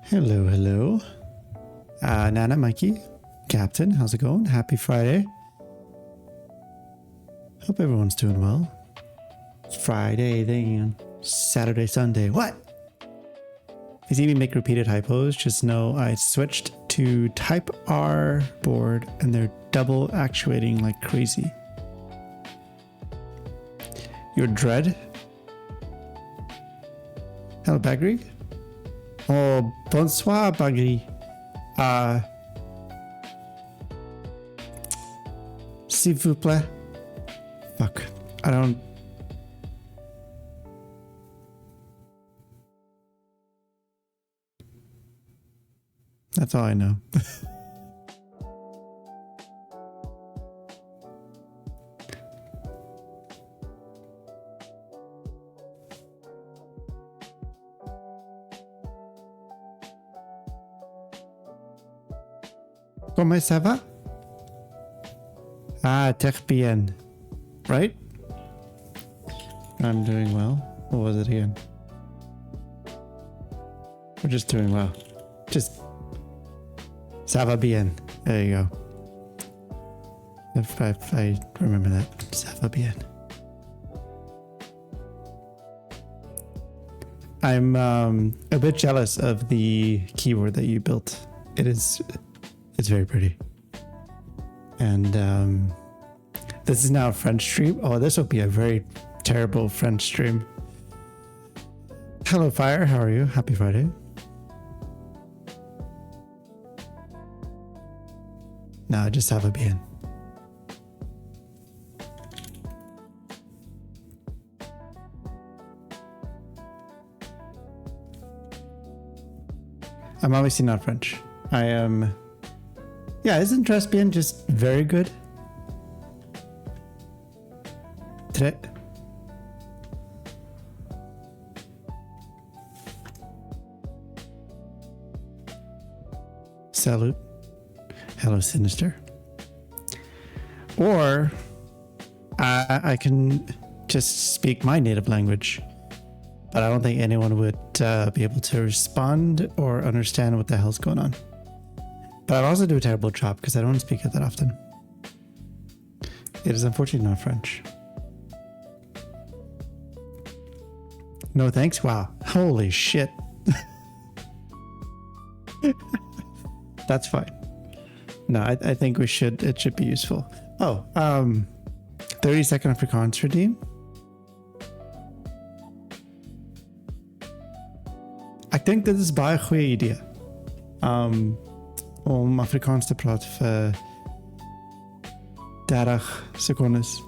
Hello, hello. Nana, Mikey, Captain, how's it going? Happy Friday. Hope everyone's doing well. It's Friday then. Saturday, Sunday. What? If you see me make repeated hypos, just know I switched to Type R board and they're double actuating like crazy. Your dread? Hello, Bagri. Oh, bonsoir, Bagri. S'il vous plaît. Fuck. I don't... That's all I know. Comment ça va? Ah, très bien. Right? I'm doing well. What was it again? We're just doing well. Just... Ça va bien. There you go. If I remember that. Ça va bien. I'm a bit jealous of the keyboard that you built. It's very pretty. And this is now a French stream. Oh, this will be a very terrible French stream. Hello, Fire. How are you? Happy Friday. No, just have a bien. I'm obviously not French. I am... Yeah, isn't très bien just very good? Today. Salute. Hello, Sinister. Or I can just speak my native language, but I don't think anyone would be able to respond or understand what the hell's going on. But I'd also do a terrible job because I don't speak it that often. It is unfortunately not French. No thanks? Wow. Holy shit. That's fine. No, I think it should be useful. Oh, 30-second Afrikaans redeem. Ek dink dit is baie goeie idee. Om Afrikaans te praat vir 30 secondes.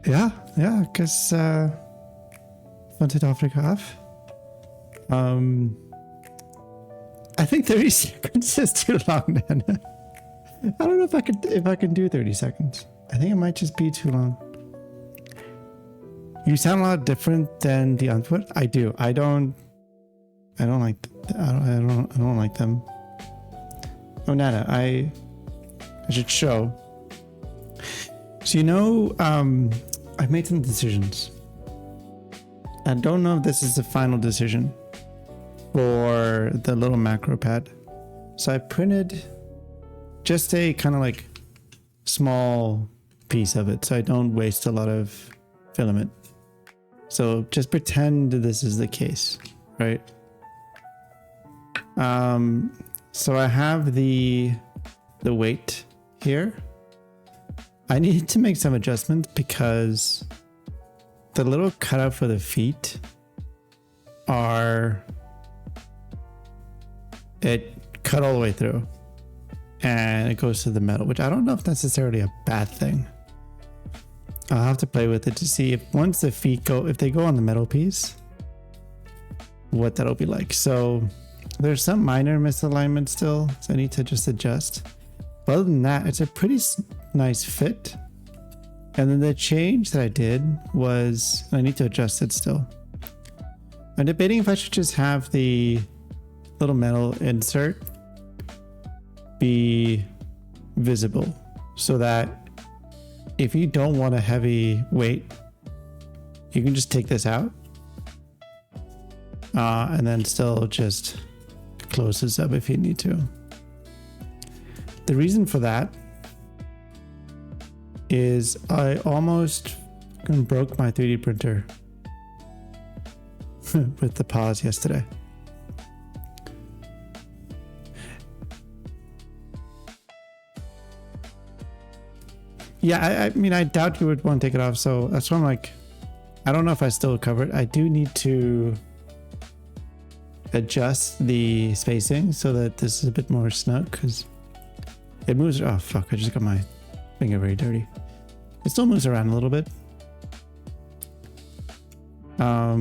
Ja, because van Zuid-Afrika af. I think 30 seconds is too long, man. I don't know if I can do 30 seconds. I think it might just be too long. You sound a lot different than the Antwoord. I do. I don't like them. Oh, Nana, I should show. So I've made some decisions. I don't know if this is the final decision for the little macro pad. So I printed just a kind of like small piece of it so I don't waste a lot of filament. So just pretend this is the case, right? So I have the weight here. I need to make some adjustments because the little cutout for the feet it cut all the way through and it goes to the metal, which I don't know if necessarily a bad thing. I'll have to play with it to see if once the feet if they go on the metal piece, what that'll be like. So there's some minor misalignment still, so I need to just adjust. But other than that, it's a pretty nice fit. And then the change that I did was, I need to adjust it still. I'm debating if I should just have the little metal insert be visible so that if you don't want a heavy weight, you can just take this out and then still just close this up if you need to. The reason for that is I almost broke my 3D printer with the pause yesterday. Yeah, I mean, I doubt you would want to take it off, so that's why I'm like, I don't know if I still cover it. I do need to adjust the spacing so that this is a bit more snug because it moves. Oh fuck, I just got my finger very dirty. It still moves around a little bit. But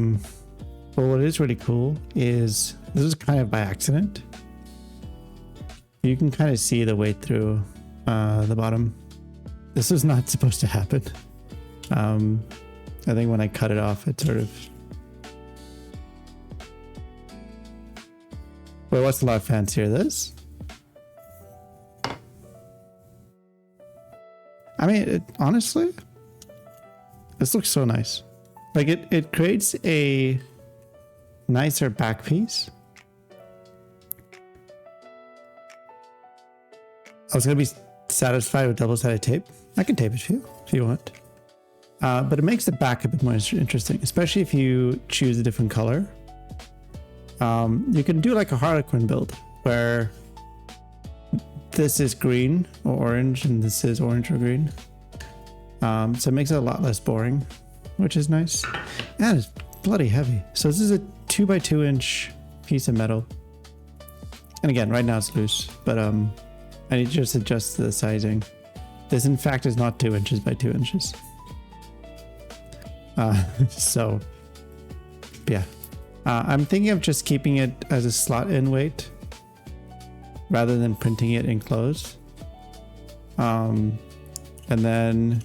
what is really cool is this is kind of by accident. You can kind of see the weight through the bottom. This was not supposed to happen. I think when I cut it off, it sort of... Wait, what's a lot fancier? This? I mean, honestly, this looks so nice. Like it creates a nicer back piece. I was gonna be satisfied with double-sided tape. I can tape it for you if you want. But it makes the back a bit more interesting, especially if you choose a different color. You can do like a Harlequin build where this is green or orange and this is orange or green. So it makes it a lot less boring, which is nice. And it's bloody heavy. So this is a 2x2 inch piece of metal. And again, right now it's loose, but I need to just adjust the sizing. This in fact is not 2 inches by 2 inches. So yeah, I'm thinking of just keeping it as a slot in weight rather than printing it enclosed. And then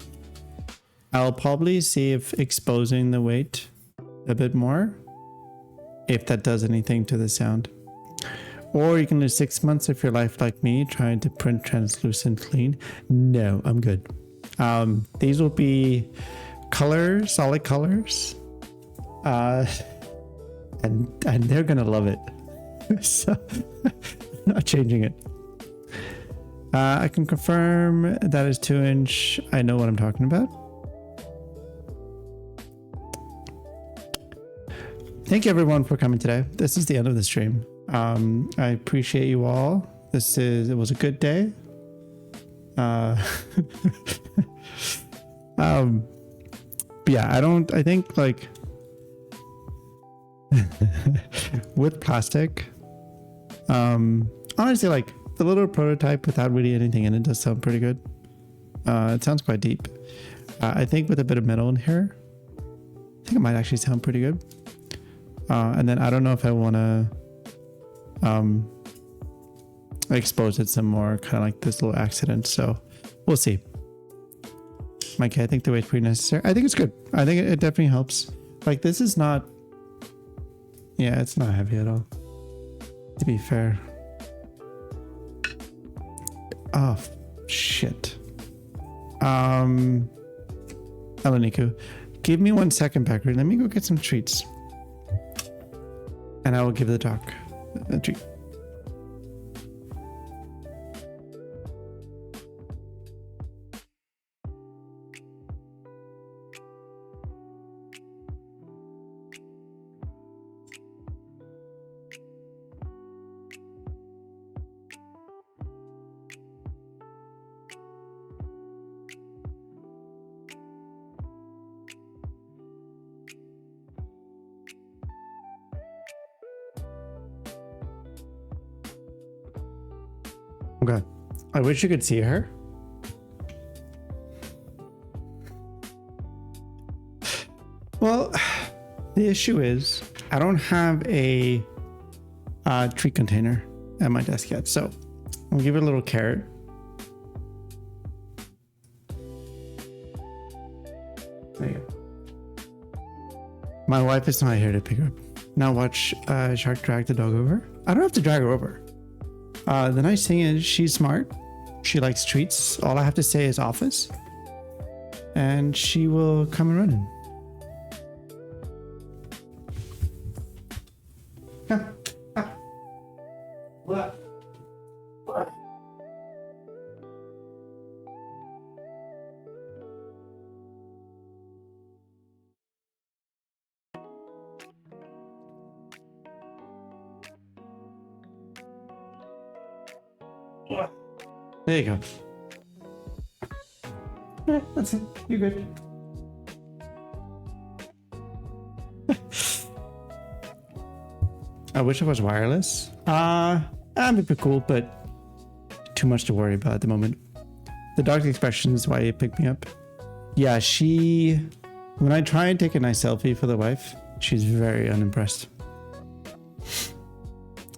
I'll probably see if exposing the weight a bit more, if that does anything to the sound. Or you can do 6 months of your life like me, trying to print translucent clean. No, I'm good. These will be colors, solid colors. And they're gonna love it. So not changing it. I can confirm that is 2-inch. I know what I'm talking about. Thank you everyone for coming today. This is the end of the stream. I appreciate you all. It was a good day. But yeah, I think like with plastic, honestly, like the little prototype without really anything in it does sound pretty good. It sounds quite deep. I think with a bit of metal in here, I think it might actually sound pretty good. And then I don't know if I want to expose it some more, kind of like this little accident. So we'll see. Mikey, I think the weight's pretty necessary. I think it's good. I think it definitely helps. Like this is not, yeah, it's not heavy at all, to be fair. Oh, shit. Eleniku, give me 1 second, Packer. Let me go get some treats. And I will give the dog a treat. Okay. I wish you could see her. Well, the issue is I don't have a treat container at my desk yet, so I'll give it a little carrot. There you go. My wife is not here to pick her up. Now watch Shark drag the dog over. I don't have to drag her over. The nice thing is she's smart. She likes treats. All I have to say is office. And she will come and run in. Come. Come. What? What? There you go. Yeah, that's it. You're good. I wish it was wireless. It'd be cool, but too much to worry about at the moment. The dog's expression is why it picked me up. Yeah, when I try and take a nice selfie for the wife, she's very unimpressed.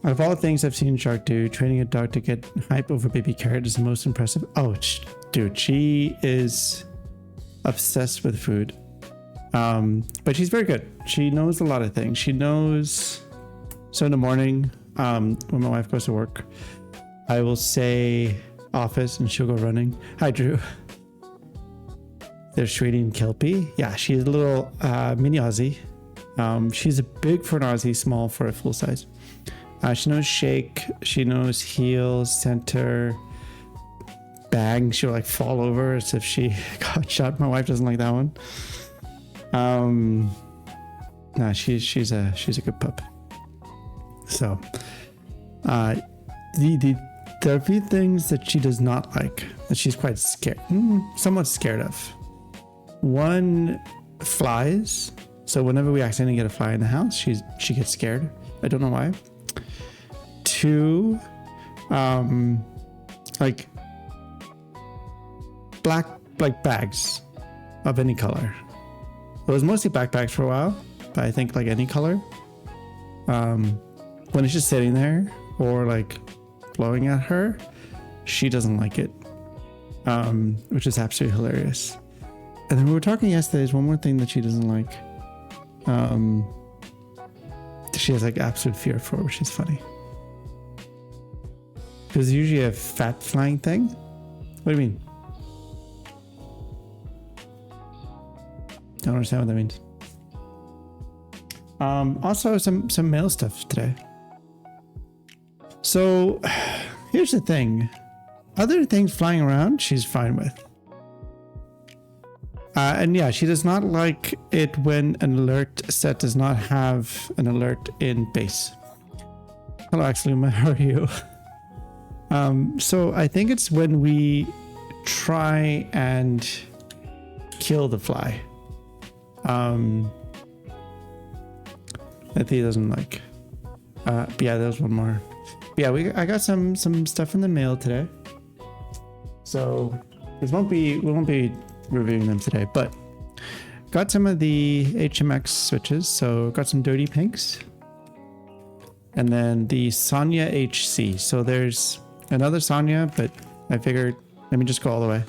Out of all the things I've seen Shark do, training a dog to get hype over baby carrot is the most impressive. Oh, dude, she is obsessed with food. But she's very good. She knows a lot of things. She knows. So in the morning, when my wife goes to work, I will say office and she'll go running. Hi, Drew. There's Sweetie and Kelpie. Yeah, she's a little mini Aussie. She's big for an Aussie, small for a full size. She knows shake, she knows heel, center, bang. She'll like fall over as if she got shot. My wife doesn't like that one. Nah, she's a good pup. So, there are a few things that she does not like, that she's quite scared, somewhat scared of. One, flies. So whenever we accidentally get a fly in the house, she gets scared. I don't know why. 2, like black bags of any color. It was mostly backpacks for a while, but I think like any color. When it's just sitting there or like blowing at her, she doesn't like it. which is absolutely hilarious. And then we were talking yesterday, there's one more thing that she doesn't like. She has like absolute fear for, which is funny. Because usually a fat flying thing. What do you mean? Don't understand what that means. Also some mail stuff today. So here's the thing. Other things flying around, she's fine with. And yeah, she does not like it when an alert set does not have an alert in base. Hello, Axeluma, how are you? So I think it's when we try and kill the fly. That he doesn't like. But yeah, there's one more. But yeah, I got some stuff in the mail today. So we won't be reviewing them today, but got some of the HMX switches. So got some Dirty Pinks, and then the Sonya HC. So there's another Sonya, but I figured let me just go all the way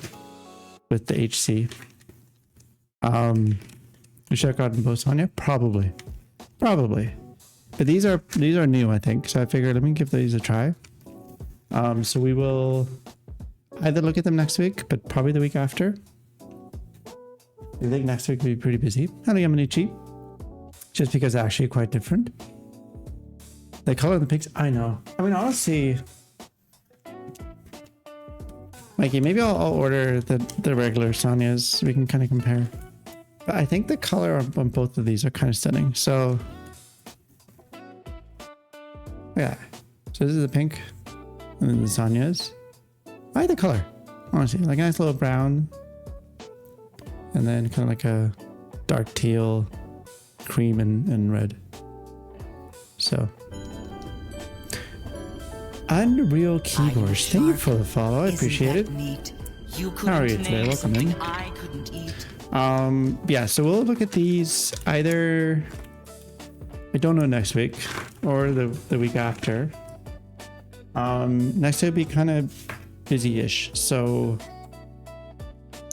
with the HC. We should have gotten both Sonya, probably, but these are new, I think. So I figured let me give these a try. So we will either look at them next week, but probably the week after. I think next week will be pretty busy. Hello, Yamanichi. Just because they're actually quite different. The color of the pigs, I know. I mean, honestly, Mikey, maybe I'll order the regular Sonyas so we can kind of compare. But I think the color on both of these are kind of stunning. So, yeah. So this is the pink, and then the Sonyas. I like the color, honestly. Like a nice little brown, and then kind of like a dark teal, cream, and red. So, Unreal Keyboards, thank you for the follow. I appreciate it. How are you today? Welcome in. Yeah, so we'll look at these either, I don't know, next week or the week after. Next week will be kind of busy-ish, so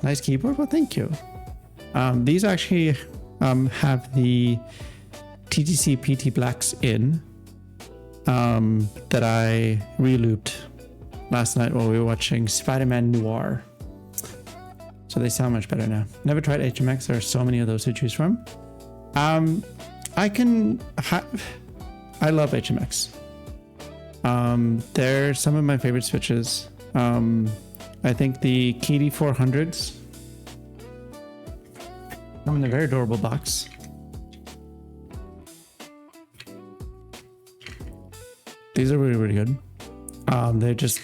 nice keyboard. Well, thank you. These actually have the TTC PT Blacks in that I re-looped last night while we were watching Spider-Man Noir. So they sound much better now. Never tried HMX. There are so many of those to choose from. I love HMX. They're some of my favorite switches. I think the KD 400s come in a very adorable box. These are really, really good. They're just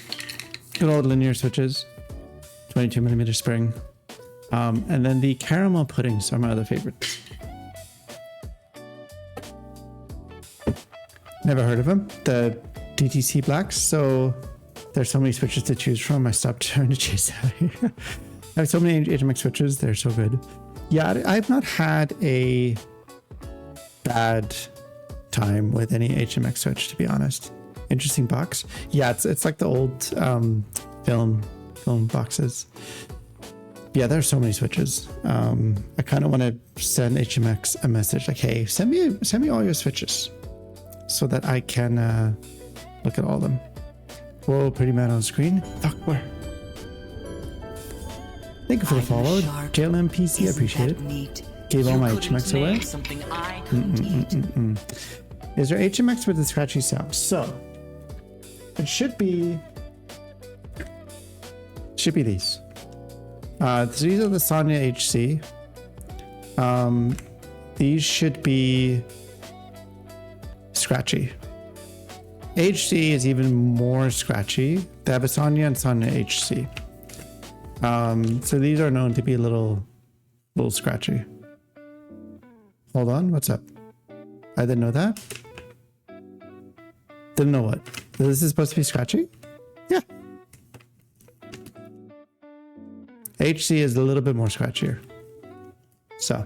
good old linear switches, 22mm spring. And then the caramel puddings are my other favorites. Never heard of them. The DTC Blacks. So there's so many switches to choose from. I stopped trying to chase out here. I have so many HMX switches. They're so good. Yeah, I've not had a bad time with any HMX switch, to be honest. Interesting box. Yeah, it's like the old film boxes. Yeah, there's so many switches. I kind of want to send HMX a message like, hey, send me all your switches so that I can look at all of them. Whoa, pretty man on screen. Fuck, where? Thank you for the follow. JLMPC, I appreciate it. Gave all my HMX away. Is there HMX with the scratchy sound? So, it should be these. These are the Sonya HC. These should be scratchy. HC is even more scratchy. They have a Sonya and Sonya HC. So these are known to be a little scratchy. Hold on, what's up? I didn't know that. Didn't know what. This is supposed to be scratchy? Yeah. HC is a little bit more scratchier. So.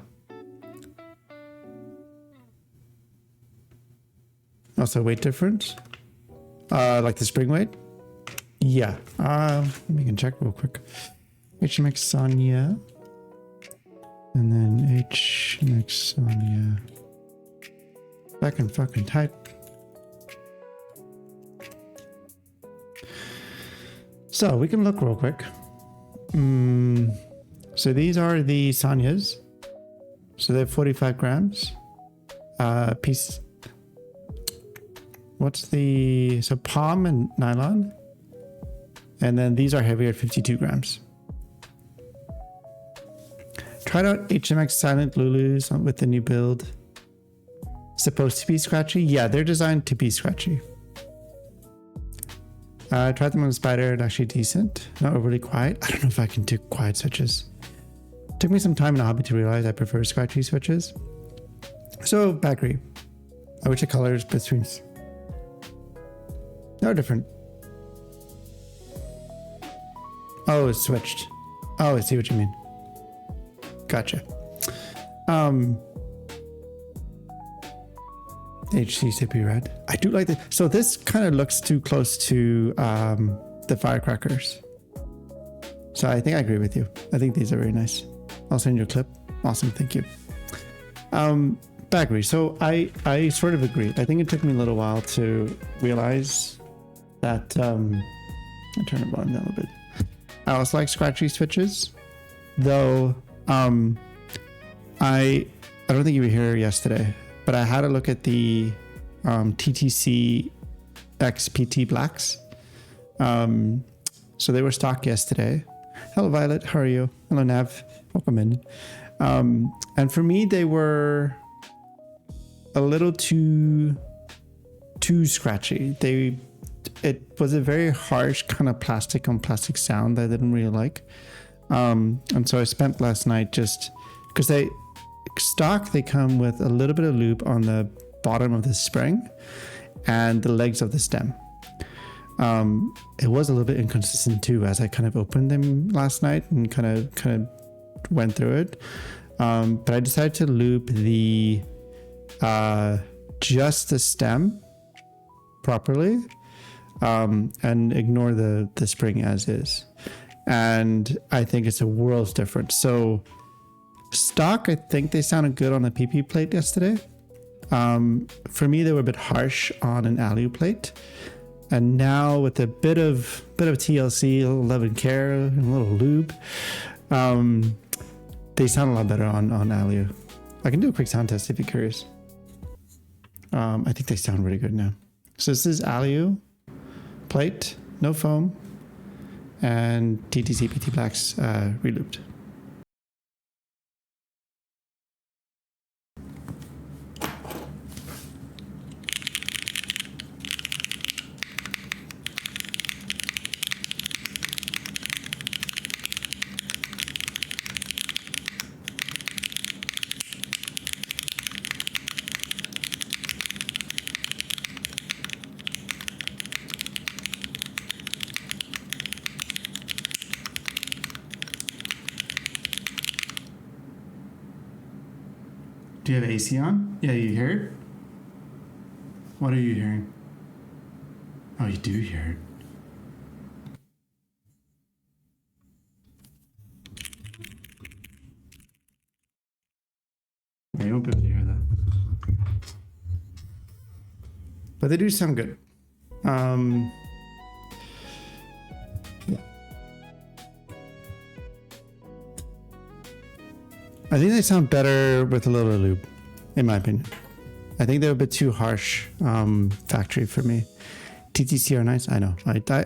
Also weight difference. Like the spring weight? Yeah. We can check real quick. HMX Sonya. And then HMX Sonya. Back and fucking type. So we can look real quick. So these are the Sonyas. So they're 45 grams. Piece. What's the, so palm and nylon. And then these are heavier at 52 grams. Tried out HMX Silent Lulus with the new build. Supposed to be scratchy? Yeah, they're designed to be scratchy. I tried them on the Spider, and actually decent. Not overly quiet. I don't know if I can do quiet switches. Took me some time in the hobby to realize I prefer scratchy switches. So, battery. I wish the colors between... They're different. Oh, it's switched. Oh, I see what you mean. Gotcha. HC Sippy Red. I do like this. So this kind of looks too close to the Firecrackers. So I think I agree with you. I think these are very nice. I'll send you a clip. Awesome, thank you. Battery. So I sort of agree. I think it took me a little while to realize that I'll turn the volume down a little bit. I also like scratchy switches, though. I don't think you were here yesterday, but I had a look at the TTC XPT Blacks. So they were stock yesterday. Hello, Violet. How are you? Hello, Nav. Welcome in. And for me, they were a little too scratchy. It was a very harsh kind of plastic on plastic sound that I didn't really like. And so I spent last night just because they come with a little bit of lube on the bottom of the spring and the legs of the stem. It was a little bit inconsistent too as I kind of opened them last night and kind of went through it. But I decided to lube the just the stem properly and ignore the spring as is. And I think it's a world's difference. So stock, I think they sounded good on the PP plate yesterday. For me, they were a bit harsh on an alu plate. And now with a bit of TLC, a little love and care, and a little lube, they sound a lot better on alu. I can do a quick sound test if you're curious. I think they sound really good now. So this is alu plate, no foam, and TTC PT Blacks relooped. Do you have AC on? Yeah, you hear it? What are you hearing? Oh, you do hear it. Yeah, you won't be able to hear that. But they do sound good. Yeah. I think they sound better with a little lube, in my opinion. I think they're a bit too harsh factory for me. TTC are nice. I know.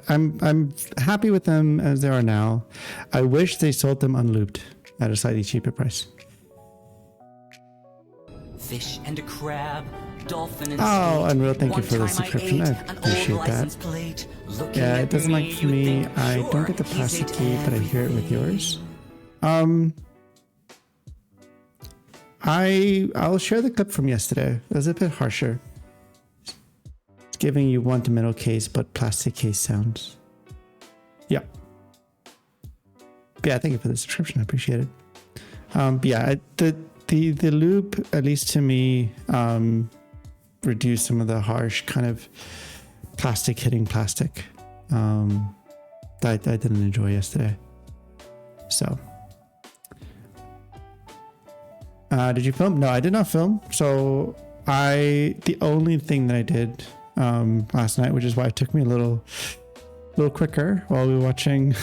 I'm happy with them as they are now. I wish they sold them unlubed at a slightly cheaper price. Fish and a crab, dolphin and oh, skate. Unreal, thank you for the subscription. I appreciate that. Yeah, it doesn't like for me. I don't get the plastic key, but I hear it with yours. I'll share the clip from yesterday. It was a bit harsher. It's giving you one-to-metal case, but plastic case sounds. Yeah. But yeah, thank you for the subscription. I appreciate it. But yeah, the loop, at least to me, reduced some of the harsh kind of plastic hitting plastic that I didn't enjoy yesterday. So, did you film? No, I did not film. So the only thing that I did last night, which is why it took me a little quicker while we were watching,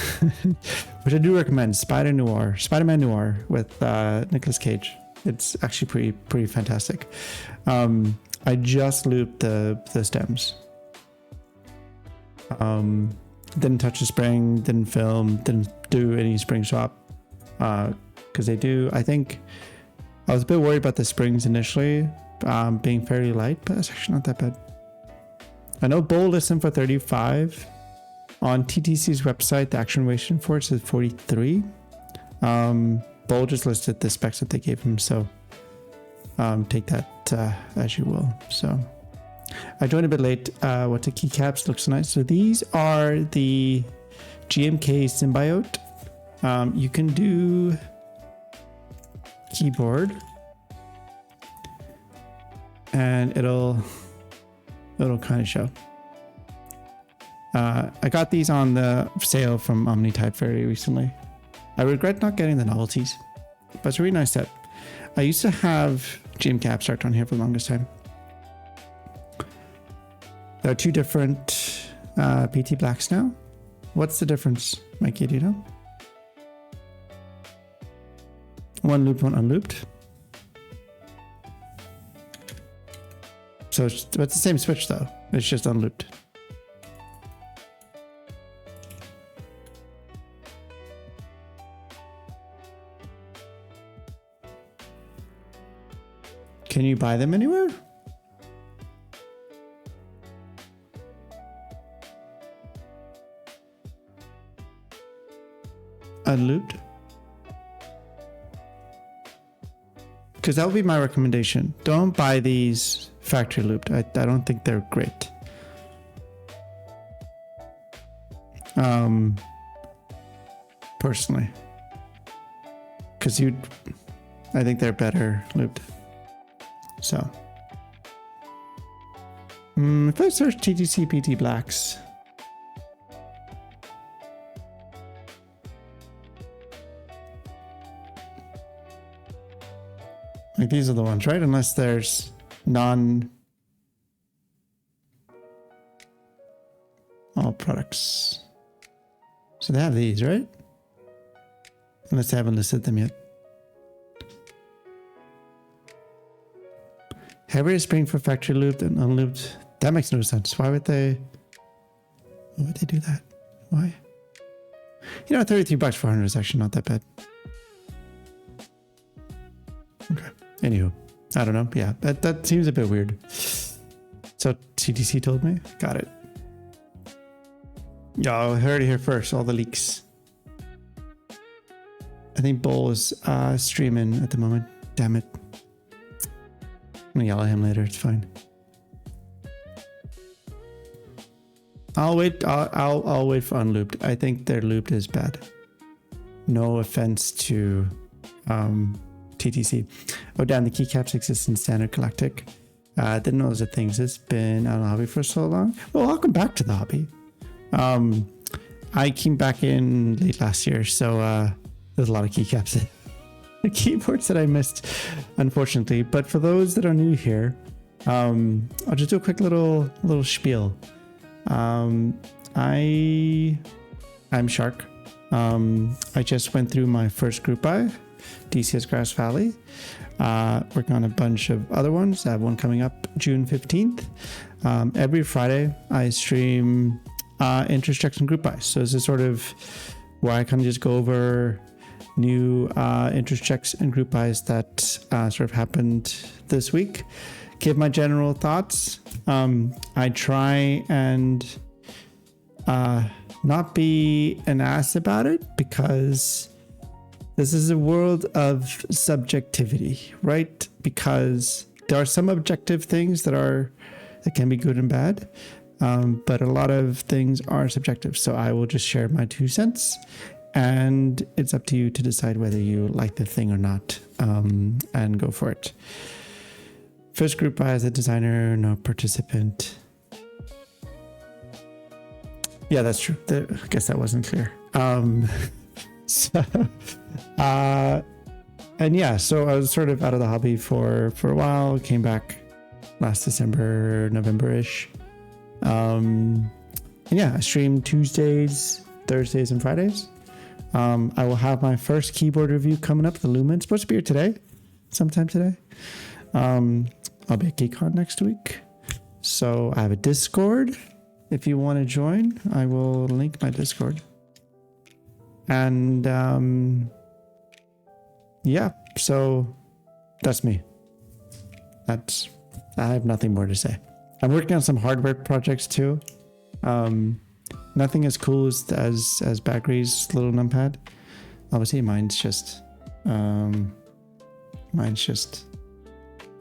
which I do recommend, Spider-Man Noir with Nicolas Cage. It's actually pretty fantastic. I just looped the stems. Didn't touch the spring, didn't film, didn't do any spring swap. Because they do, I think, I was a bit worried about the springs initially being fairly light, but it's actually not that bad. I know Bull listed for 35. On TTC's website, the action ratio for it says 43. Bull just listed the specs that they gave him, so take that as you will. So I joined a bit late. What the keycaps looks nice. So these are the GMK Symbiote. You can do keyboard, and it'll kind of show. I got these on the sale from OmniType very recently. I regret not getting the novelties, but it's a really nice set. I used to have GMK Abstract on here for the longest time. There are two different PT Blacks now. What's the difference, Mikey? Do you know? One looped, one unlooped. So it's the same switch though. It's just unlooped. Can you buy them anywhere? Unlooped? Because that would be my recommendation. Don't buy these factory looped. I don't think they're great. Personally. Because I think they're better looped. So, if I search TTC PT Blacks, like these are the ones, right? Unless there's all products. So they have these, right? Unless they haven't listed them yet. Heavier spring for factory looped and unlooped. That makes no sense. Why would they do that? Why? You know, $33 for 100 is actually not that bad. Okay. Anywho, I don't know. Yeah, that seems a bit weird. So TTC told me. Got it. Y'all heard it here first. All the leaks. I think Bull is streaming at the moment. Damn it. I'm gonna yell at him later. It's fine. I'll wait. I'll wait for unlooped. I think their looped is bad. No offense to TTC. Oh damn! The keycaps exist in standard galactic. Didn't know those are things. It's been out of the hobby for so long. Well, welcome back to the hobby. I came back in late last year, so there's a lot of keycaps in. Keyboards that I missed, unfortunately. But for those that are new here, I'll just do a quick little spiel. I'm Shark. I just went through my first group buy, DCS Grass Valley. Working on a bunch of other ones. I have one coming up June 15th. Every Friday I stream interest checks and group buys. So this is sort of where I kind of just go over new interest checks and group buys that sort of happened this week. Give my general thoughts. I try and not be an ass about it, because this is a world of subjectivity, right? Because there are some objective things that can be good and bad, but a lot of things are subjective. So I will just share my 2 cents. And it's up to you to decide whether you like the thing or not, and go for it. First group buy as a designer, no participant. Yeah, that's true. I guess that wasn't clear. So, and yeah, so I was sort of out of the hobby for a while. Came back last December, November-ish. And yeah, I stream Tuesdays, Thursdays, and Fridays. I will have my first keyboard review coming up. The Lumen, it's supposed to be here today, sometime today. I'll be at GeekCon next week. So I have a Discord. If you want to join, I will link my Discord. And yeah, so that's me. I have nothing more to say. I'm working on some hardware projects too. Nothing as cool as Bagri's little numpad. Obviously, mine's just. I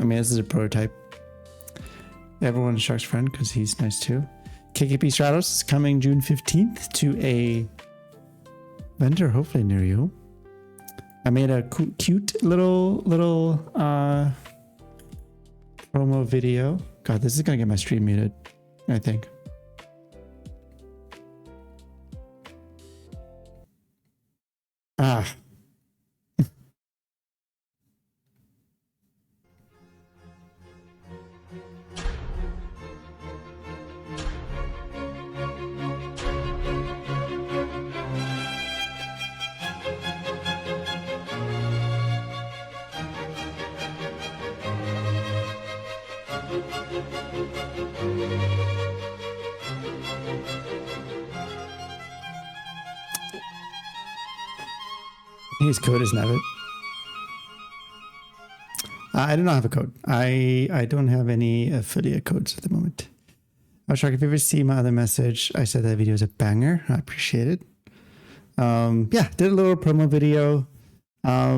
mean, this is a prototype. Everyone's Shark's friend because he's nice too. KKP Stratos is coming June 15th to a vendor hopefully near you. I made a cute little promo video. God, this is gonna get my stream muted, I think. His code is Navid. I do not have a code. I don't have any affiliate codes at the moment. Oh, Shark, if you ever see my other message, I said that video is a banger. I appreciate it. Yeah, did a little promo video. I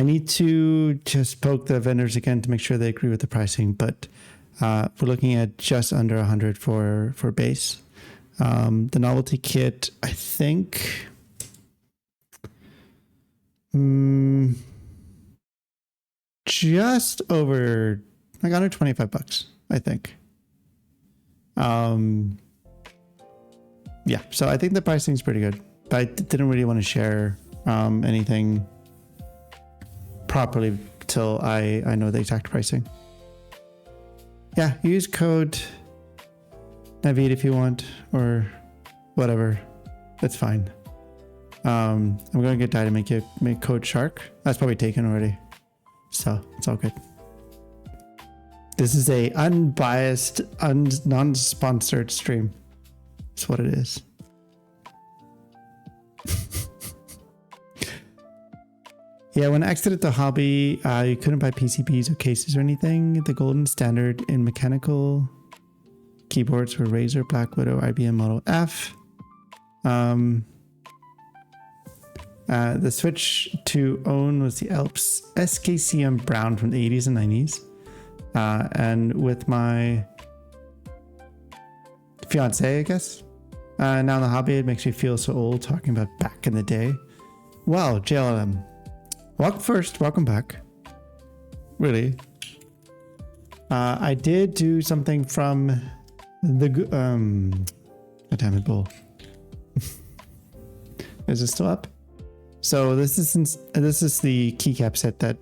need to just poke the vendors again to make sure they agree with the pricing, but we're looking at just under 100 for base. The novelty kit, I think. Just over like under $25, I think. Yeah, so I think the pricing is pretty good, but I didn't really want to share anything properly till I know the exact pricing. Yeah, use code Navid if you want, or whatever. That's fine. I'm gonna get Dai to make code Shark. That's probably taken already, so it's all good. This is a unbiased, non-sponsored stream. That's what it is. Yeah, when I exited the hobby, you couldn't buy PCBs or cases or anything. The golden standard in mechanical keyboards were Razer, Black Widow, IBM Model F. The switch to own was the Alps SKCM Brown from the 80s and 90s. And with my fiance, I guess. Now in the hobby, it makes me feel so old talking about back in the day. Well, JLM, welcome back. Really. I did do something from the damn it, bull. Is it still up? So this is the keycap set that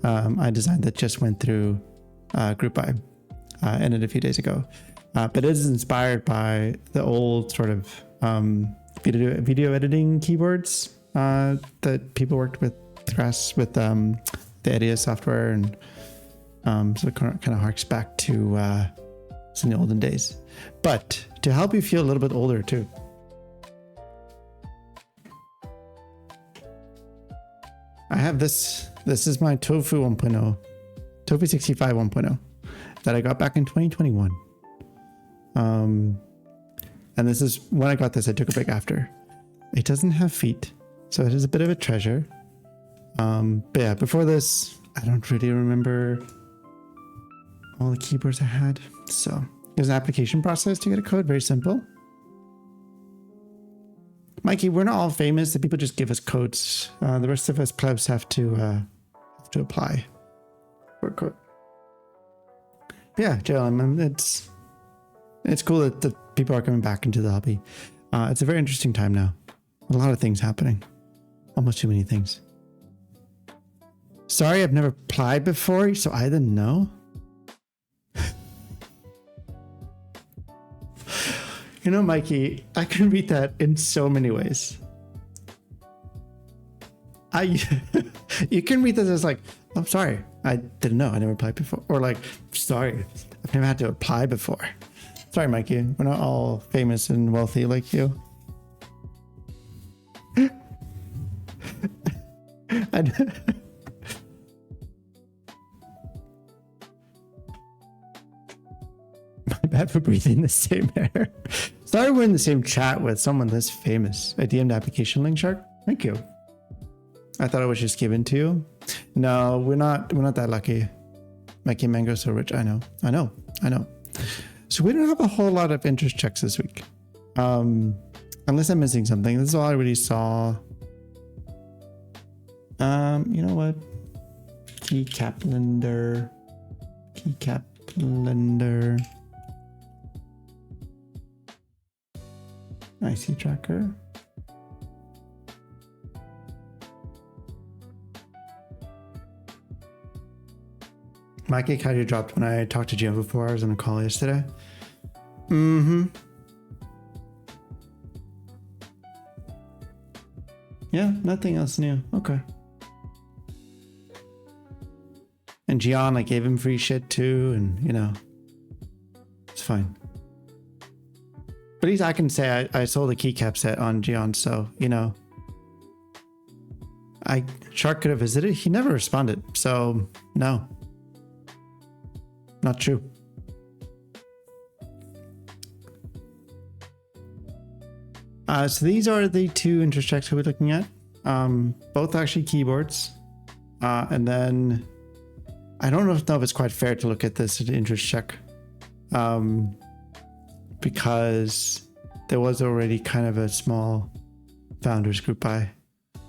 I designed that just went through group buy, ended a few days ago. But it is inspired by the old sort of video editing keyboards that people worked with the Edia software, and so it kind of harks back to in the olden days. But to help you feel a little bit older too. I have this. This is my Tofu 1.0, Tofu 65 1.0 that I got back in 2021. And this is when I got this. I took a break after. It doesn't have feet, so it is a bit of a treasure. But yeah, before this, I don't really remember all the keyboards I had. So there's an application process to get a code. Very simple. Mikey, we're not all famous. The people just give us codes. The rest of us plebs have to apply for a code. But yeah, JLM, it's cool that the people are coming back into the hobby. It's a very interesting time now. A lot of things happening. Almost too many things. Sorry, I've never applied before, so I didn't know. You know, Mikey, I can read that in so many ways. You can read this as like, I'm sorry, I didn't know, I never applied before. Or like, sorry, I've never had to apply before. Sorry, Mikey, we're not all famous and wealthy like you. My bad for breathing the same air. Sorry, we're in the same chat with someone that's famous. A DM'd application link, Shark. Thank you. I thought it was just given to you. No, we're not that lucky. Mikey Mango so rich. I know. So we don't have a whole lot of interest checks this week. Unless I'm missing something. This is all I already saw. You know what? Keycap lender. IC tracker. My cake had you dropped when I talked to Jim before. I was on a call yesterday. Yeah, nothing else new. Okay. And Gian, I gave him free shit too, and you know, it's fine. But at least I can say I sold a keycap set on Gian, so you know. Shark could have visited. He never responded, so no. Not true. So these are the two interest checks we're looking at. Both actually keyboards. And then I don't know if it's quite fair to look at this as an interest check. Because there was already kind of a small founders group buy.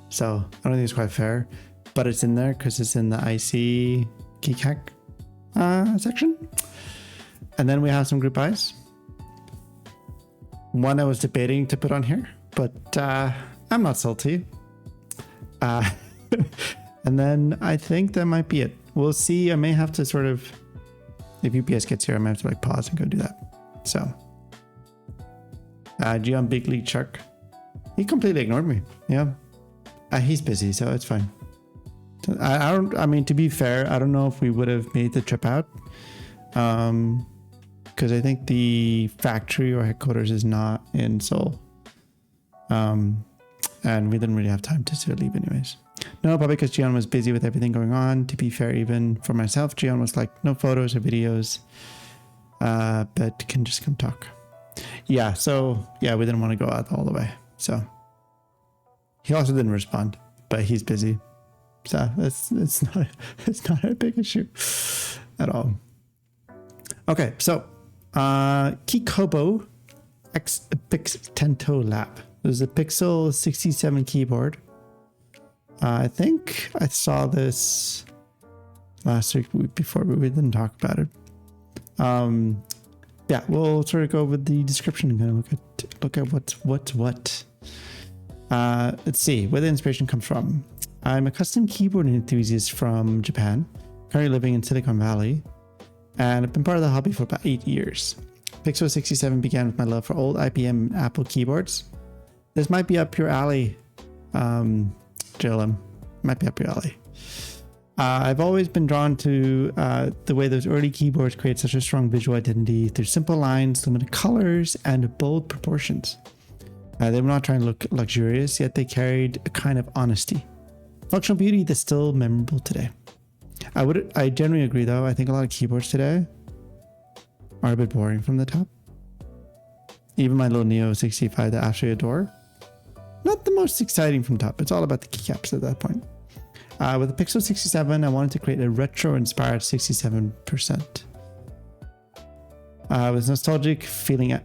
So I don't think it's quite fair. But it's in there because it's in the IC keycac section. And then we have some group buys. One I was debating to put on here, but I'm not salty. And then I think that might be it. We'll see. I may have to sort of, if UPS gets here, I might have to like pause and go do that. So, Gian Big League Shark. He completely ignored me. Yeah. He's busy, so it's fine. I mean, to be fair, I don't know if we would have made the trip out. Because I think the factory or headquarters is not in Seoul. And we didn't really have time to leave anyways. No, probably because Gian was busy with everything going on. To be fair, even for myself, Gian was like, no photos or videos, but can just come talk. Yeah, so yeah, we didn't want to go out all the way. So he also didn't respond, but he's busy. So it's not a big issue at all. Okay, so Kikobo X Pixtento Lab. There's a Pixel 67 keyboard. I think I saw this last week before, but we didn't talk about it. Yeah, we'll sort of go over the description and kind of look at what's what. Let's see where the inspiration comes from. I'm a custom keyboard enthusiast from Japan, currently living in Silicon Valley, and I've been part of the hobby for about 8 years. Pixel 67 began with my love for old IBM and Apple keyboards. This might be up your alley, JLM. Might be up your alley. I've always been drawn to the way those early keyboards create such a strong visual identity through simple lines, limited colors, and bold proportions. They were not trying to look luxurious, yet they carried a kind of honesty. Functional beauty that's still memorable today. I generally agree though. I think a lot of keyboards today are a bit boring from the top. Even my little Neo 65 that I actually adore. Not the most exciting from top. It's all about the keycaps at that point. With the Pixel 67, I wanted to create a retro-inspired 67%. With nostalgic feeling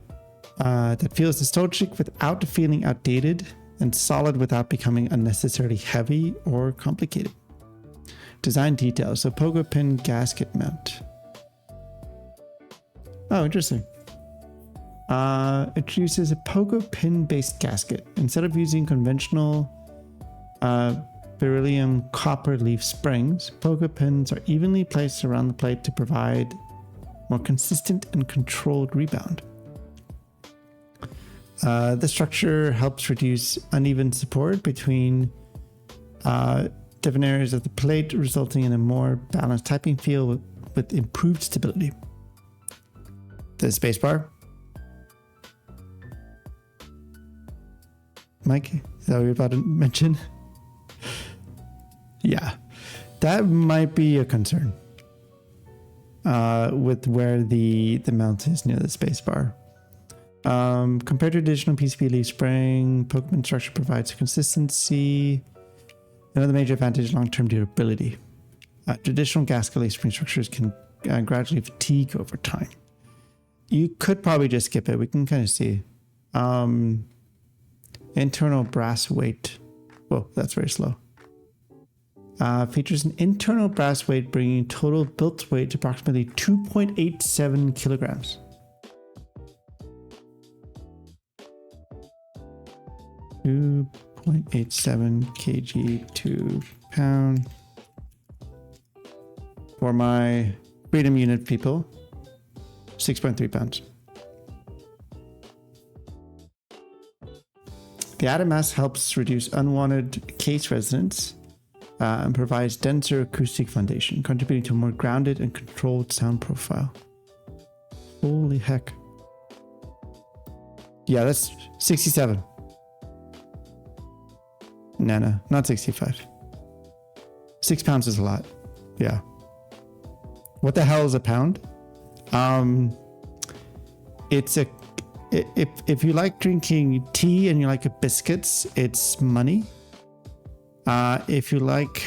that feels nostalgic without feeling outdated, and solid without becoming unnecessarily heavy or complicated. Design details. So pogo pin gasket mount. Oh, interesting. It uses a pogo pin based gasket. Instead of using conventional beryllium copper leaf springs, pogo pins are evenly placed around the plate to provide more consistent and controlled rebound. The structure helps reduce uneven support between different areas of the plate, resulting in a more balanced typing feel with improved stability. The spacebar. Mike, is that what you're about to mention? Yeah, that might be a concern with where the mount is near the spacebar. Compared to traditional PCB leaf spring, Pokemon structure provides consistency. Another major advantage, long-term durability. Traditional gasket leaf spring structures can gradually fatigue over time. You could probably just skip it. We can kind of see. Internal brass weight. Whoa, that's very slow. Features an internal brass weight, bringing total built weight to approximately 2.87 kilograms. .87 kg to pound. For my Freedom Unit people, 6.3 pounds. The added mass helps reduce unwanted case resonance and provides denser acoustic foundation, contributing to a more grounded and controlled sound profile. Holy heck. Yeah, that's 67. No, not 65. 6 pounds is a lot. Yeah. What the hell is a pound? It's a if you like drinking tea and you like biscuits, it's money. If you like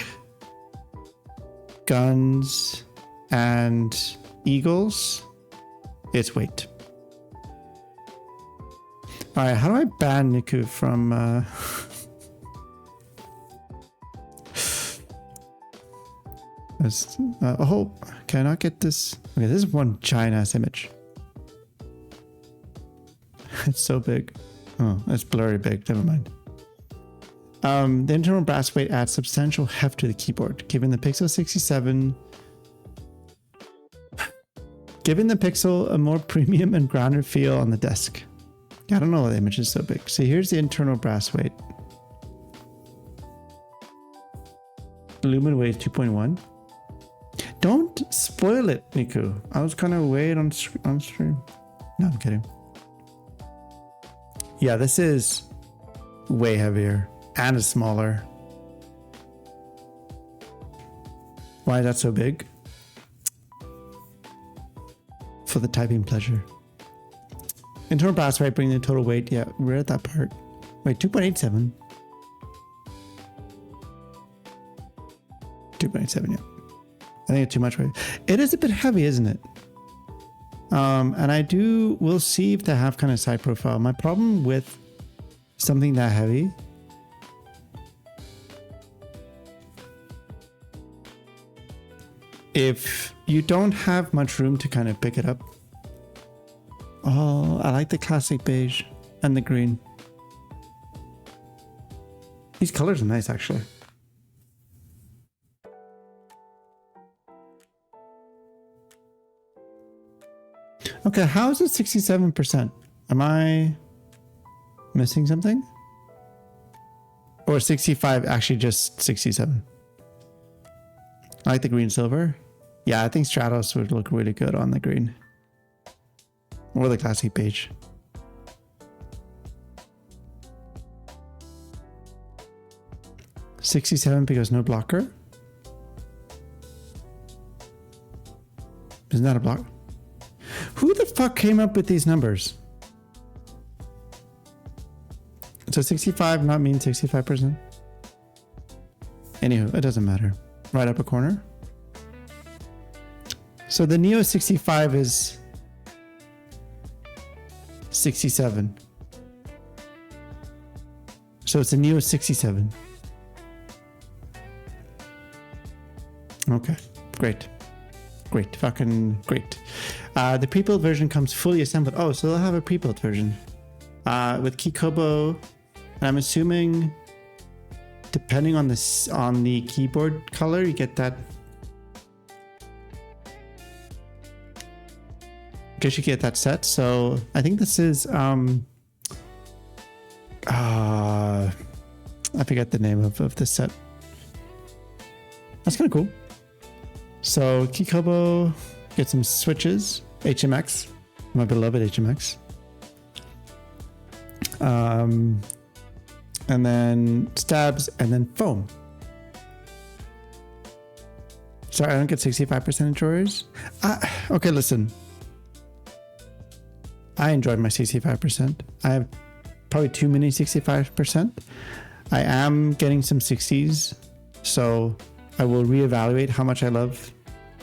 guns and eagles, it's weight. All right, how do I ban Niku from? Oh, can I not get this? Okay, this is one giant ass image. It's so big. Oh, it's blurry big. Never mind. The internal brass weight adds substantial heft to the keyboard, giving the Pixel 67 a more premium and grounded feel on the desk. Yeah, I don't know why the image is so big. So here's the internal brass weight. Lumen weighs 2.1. Don't spoil it, Niku. I was kind of waiting on stream. No, I'm kidding. Yeah, this is way heavier and smaller. Why is that so big? For the typing pleasure. Internal brass weight, bringing the total weight. Yeah, we're at that part. Wait, 2.87. 2.87, yeah. I think it's too much weight. It is a bit heavy, isn't it? And we'll see if they have kind of side profile. My problem with something that heavy if you don't have much room to kind of pick it up. Oh, I like the classic beige and the green. These colors are nice, actually. Okay, how is it 67%? Am I missing something? Or 65, actually just 67? I like the green silver. Yeah, I think Stratos would look really good on the green. Or the classic beige. $67 because no blocker? Isn't that a block? Who the fuck came up with these numbers? So 65 not mean 65%? Anywho, it doesn't matter. Right upper corner. So the Neo 65 is 67. So it's a Neo 67. Okay, great. Great, fucking great. The pre-built version comes fully assembled. Oh, so they'll have a pre-built version with Kikobo, and I'm assuming depending on the keyboard color, you get that. I guess you get that set. So I think this is I forget the name of this set. That's kind of cool. So Kikobo, get some switches, HMX, my beloved HMX. And then stabs and then foam. Sorry, I don't get 65% enjoyers. Okay, listen. I enjoyed my 65%. I have probably too many 65%. I am getting some 60s, so I will reevaluate how much I love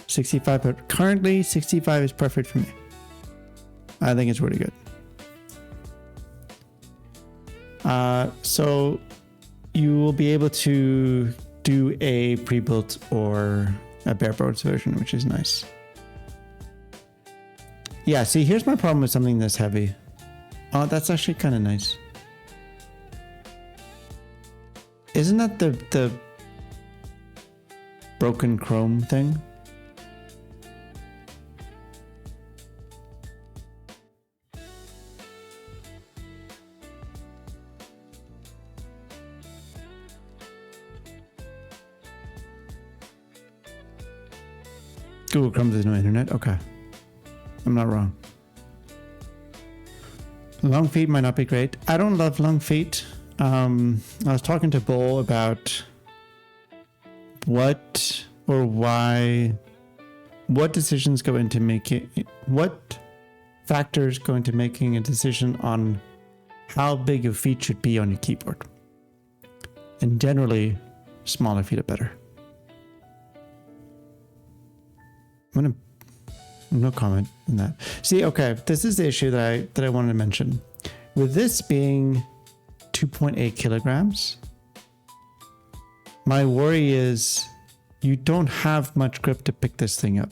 65, but currently 65 is perfect for me. I think it's really good. So you will be able to do a pre-built or a bare bones version, which is nice. Yeah, see, here's my problem with something this heavy. Oh, that's actually kind of nice. Isn't that the broken chrome thing? Google Chrome, there's no internet. Okay. I'm not wrong. Long feet might not be great. I don't love long feet. I was talking to Bull about what decisions go into what factors go into making a decision on how big your feet should be on your keyboard. And generally, smaller feet are better. No comment on that. See, okay, this is the issue that I wanted to mention. With this being 2.8 kilograms, my worry is you don't have much grip to pick this thing up.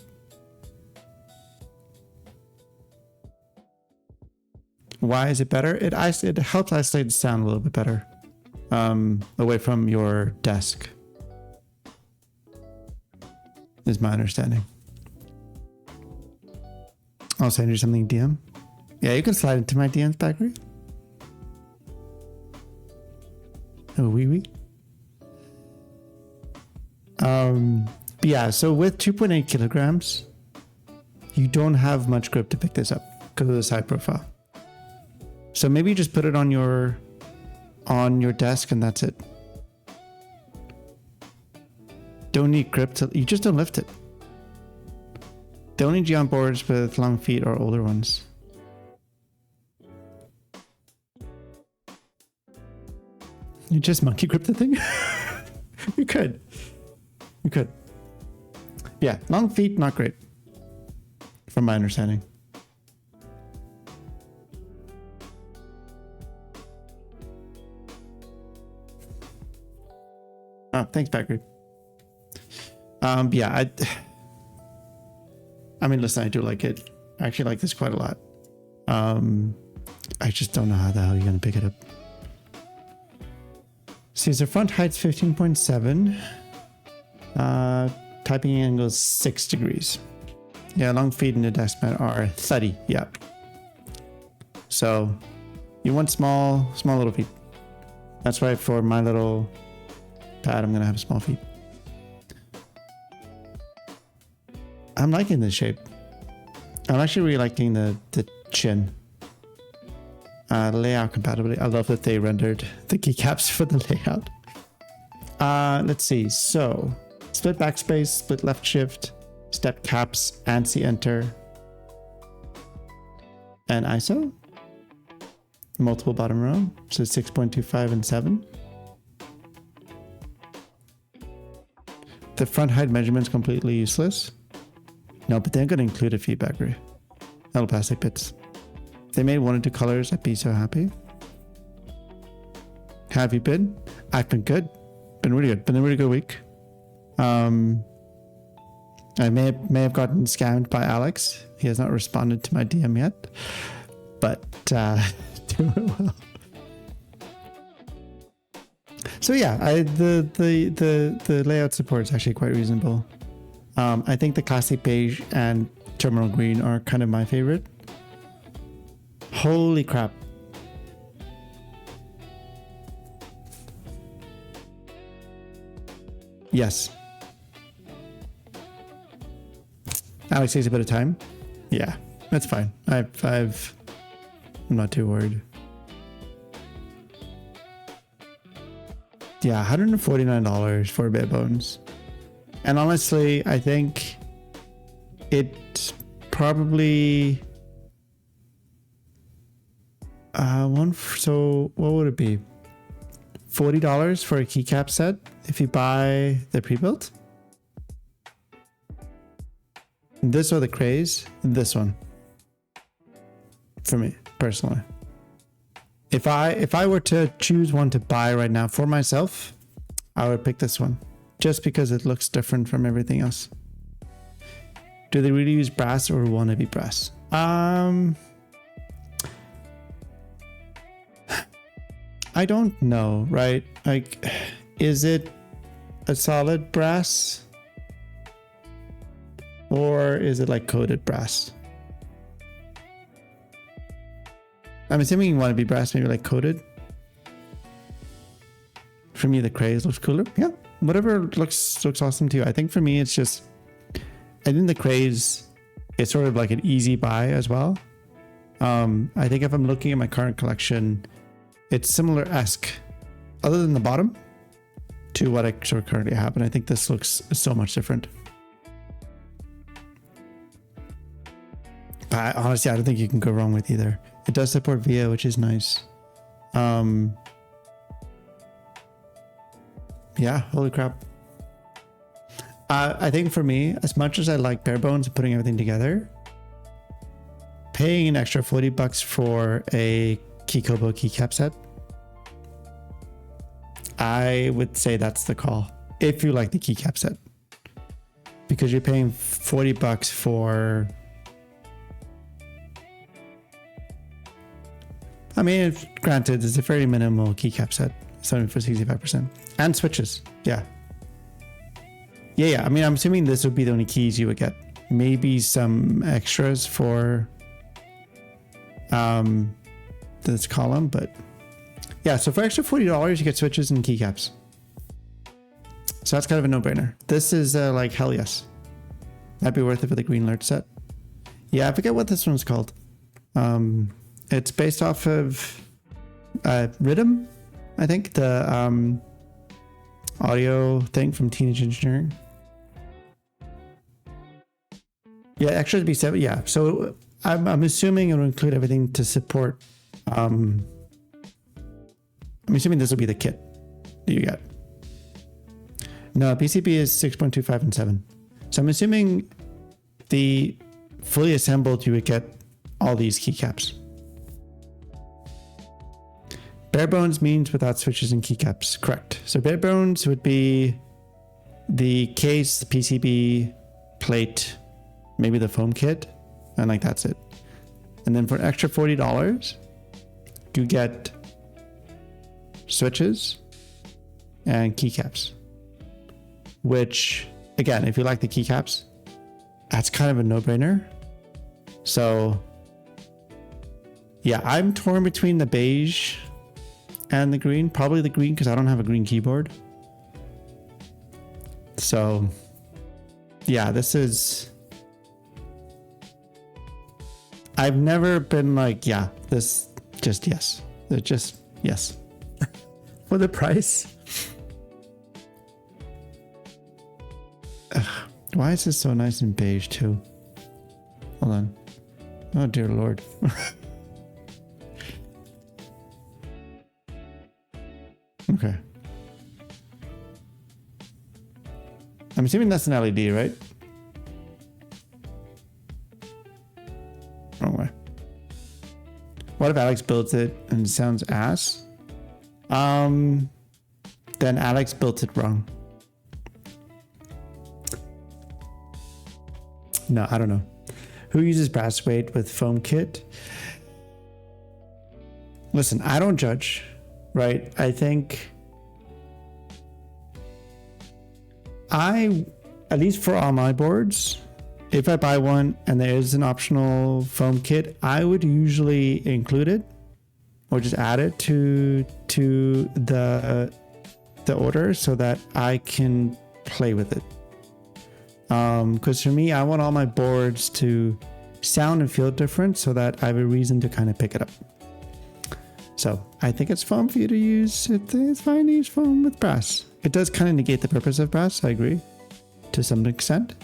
Why is it better? It helps isolate the sound a little bit better away from your desk, is my understanding. I'll send you something DM. Yeah, you can slide into my DMs, Bakary. Oh, wee. Yeah, so with 2.8 kilograms, you don't have much grip to pick this up because of the side profile. So maybe you just put it on your desk and that's it. Don't need grip you just don't lift it. The only G on boards with long feet are older ones. You just monkey grip the thing? You could. Yeah, long feet, not great. From my understanding. Oh, thanks, Bakary. Yeah, I mean, listen, I do like it. I actually like this quite a lot. I just don't know how the hell you're going to pick it up. See, so front height's 15.7. Typing angle is 6 degrees. Yeah, long feet in the desk mat are 30. Yeah. So you want small little feet. That's why for my little pad, I'm going to have small feet. I'm liking this shape. I'm actually really liking the chin. Layout compatibility. I love that they rendered the keycaps for the layout. Let's see. So, split backspace, split left shift, step caps, ANSI enter, and ISO. Multiple bottom row. So 6.25 and 7. The front height measurement's completely useless. No, but they're going to include a feedback ray. Little plastic bits. If they made 1 or 2 colors, I'd be so happy. How have you been? I've been good. Been really good. Been a really good week. I may have gotten scammed by Alex. He has not responded to my DM yet, but doing well. So yeah, the layout support is actually quite reasonable. I think the classic beige and terminal green are kind of my favorite. Holy crap. Yes. Alex takes a bit of time. Yeah, that's fine. I'm not too worried. Yeah, $149 for Bare Bones. And honestly, I think it probably so what would it be? $40 for a keycap set if you buy the pre-built. This or the Craze, this one. For me, personally. If I were to choose one to buy right now for myself, I would pick this one. Just because it looks different from everything else. Do they really use brass or want to be brass? I don't know, right? Like, is it a solid brass? Or is it like coated brass? I'm assuming you want to be brass, maybe like coated. For me, the Craze looks cooler. Yeah, whatever looks awesome to you. I think for me, it's just, I think the Craze is sort of like an easy buy as well. I think if I'm looking at my current collection, it's similar-esque, other than the bottom, to what I sort of currently have. And I think this looks so much different. But honestly, I don't think you can go wrong with either. It does support VIA, which is nice. Yeah, holy crap. I think for me, as much as I like Bare Bones and putting everything together, paying an extra $40 for a Kikobo keycap set, I would say that's the call. If you like the keycap set. Because you're paying $40 for... I mean, granted, it's a very minimal keycap set. 70 for 65%. And switches. Yeah. Yeah. I mean, I'm assuming this would be the only keys you would get. Maybe some extras for this column, but yeah. So for extra $40, you get switches and keycaps. So that's kind of a no-brainer. This is like, hell yes. That'd be worth it for the green alert set. Yeah, I forget what this one's called. It's based off of Rhythm, I think, the audio thing from Teenage Engineering. Yeah, actually, it'd be 7. Yeah, so I'm assuming it'll include everything to support. I'm assuming this will be the kit that you get. No, PCB is 6.25 and 7. So I'm assuming the fully assembled, you would get all these keycaps. Bare bones means without switches and keycaps. Correct. So bare bones would be the case, the PCB, plate, maybe the foam kit, and like that's it. And then for an extra $40, you get switches and keycaps. Which, again, if you like the keycaps, that's kind of a no-brainer. So, yeah, I'm torn between the beige and the green. Probably the green because I don't have a green keyboard. So, yeah, this is... I've never been like, yeah, this just yes. It just yes. For the price. Ugh, why is this so nice and beige too? Hold on. Oh dear Lord. Okay. I'm assuming that's an LED, right? Wrong way. What if Alex builds it and it sounds ass? Then Alex built it wrong. No, I don't know. Who uses brass weight with foam kit? Listen, I don't judge, right? I think at least for all my boards, if I buy one and there is an optional foam kit, I would usually include it or just add it to the order so that I can play with it. Because for me, I want all my boards to sound and feel different so that I have a reason to kind of pick it up. So I think it's fun for you to use. It's fine to use foam with brass. It does kind of negate the purpose of brass, I agree, to some extent.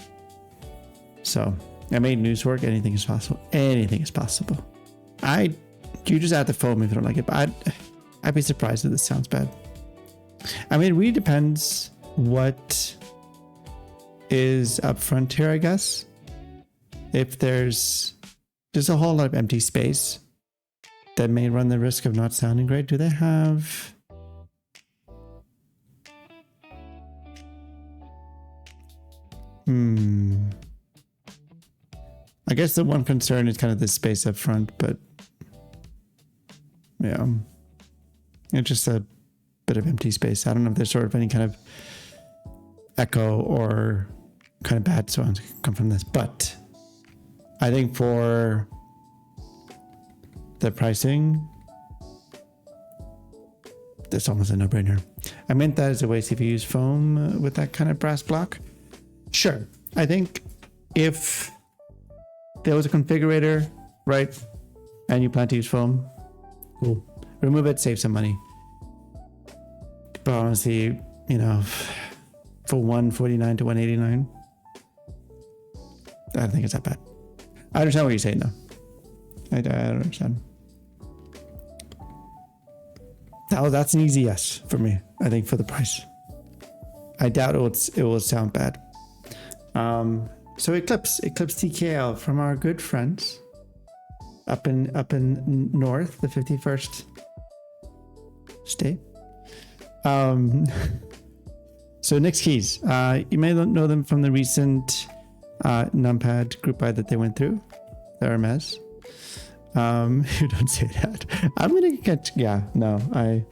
So I made news work. Anything is possible. Anything is possible. You just add the foam if you don't like it, but I'd be surprised if this sounds bad. I mean, it really depends what is up front here, I guess. If there's a whole lot of empty space that may run the risk of not sounding great. Do they have... I guess the one concern is kind of the space up front, but yeah, it's just a bit of empty space. I don't know if there's sort of any kind of echo or kind of bad sounds come from this, but I think for the pricing, that's almost a no-brainer. I meant that as a waste if you use foam with that kind of brass block. Sure. I think if there was a configurator, right, and you plan to use foam, cool. Remove it, save some money. But honestly, you know, for $149 to $189, I don't think it's that bad. I understand what you're saying, though. I don't understand. That's an easy yes for me, I think, for the price. I doubt it will sound bad. So Eclipse TKL from our good friends up in north, the 51st state. So Nick's Keys, you may know them from the recent numpad group buy that they went through. They're a mess. You don't say that. I'm gonna get, yeah, no, I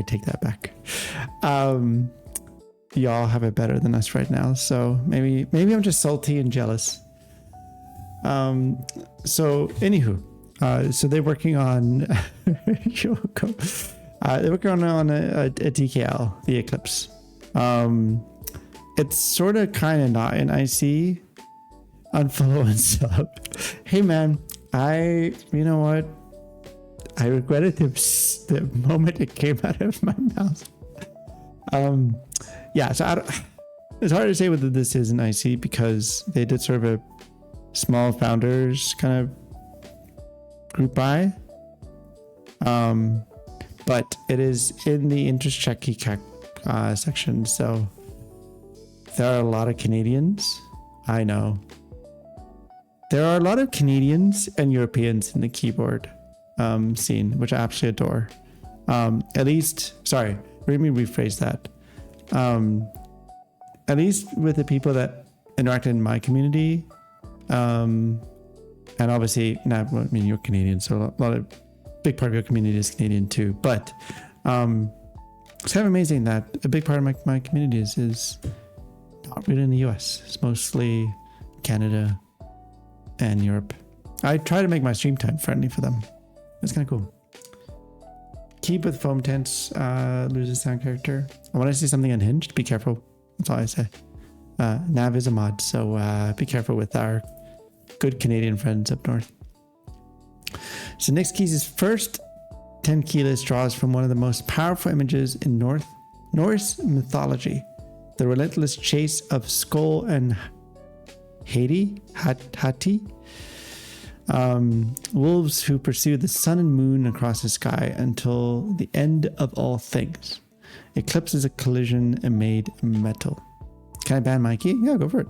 take that back. Y'all have it better than us right now, so maybe I'm just salty and jealous. So anywho, so they're working on they're working on a TKL, the Eclipse. It's sort of kind of not an IC. Unfollow and sub. Hey man, you know what? I regretted the moment it came out of my mouth. Yeah, so it's hard to say whether this is an IC because they did sort of a small founders kind of group buy. But it is in the interest check section, so there are a lot of Canadians. I know. There are a lot of Canadians and Europeans in the keyboard scene, which I absolutely adore. At least, sorry, let me rephrase that. At least with the people that interact in my community, and obviously, I mean, you're Canadian, so a lot of big part of your community is Canadian too. But it's kind of amazing that a big part of my community is not really in the US. It's mostly Canada and Europe. I try to make my stream time friendly for them. It's kind of cool. Keep with foam tents loses sound character. I want to see something unhinged. Be careful. That's all I say. Nav is a mod, so be careful with our good Canadian friends up north. So Nick's Keys' first 10 keyless draws from one of the most powerful images in Norse mythology, the relentless chase of Skoll and Hati, wolves who pursue the sun and moon across the sky until the end of all things. Eclipse is a collision and made metal. Can I ban Mikey? Yeah, go for it.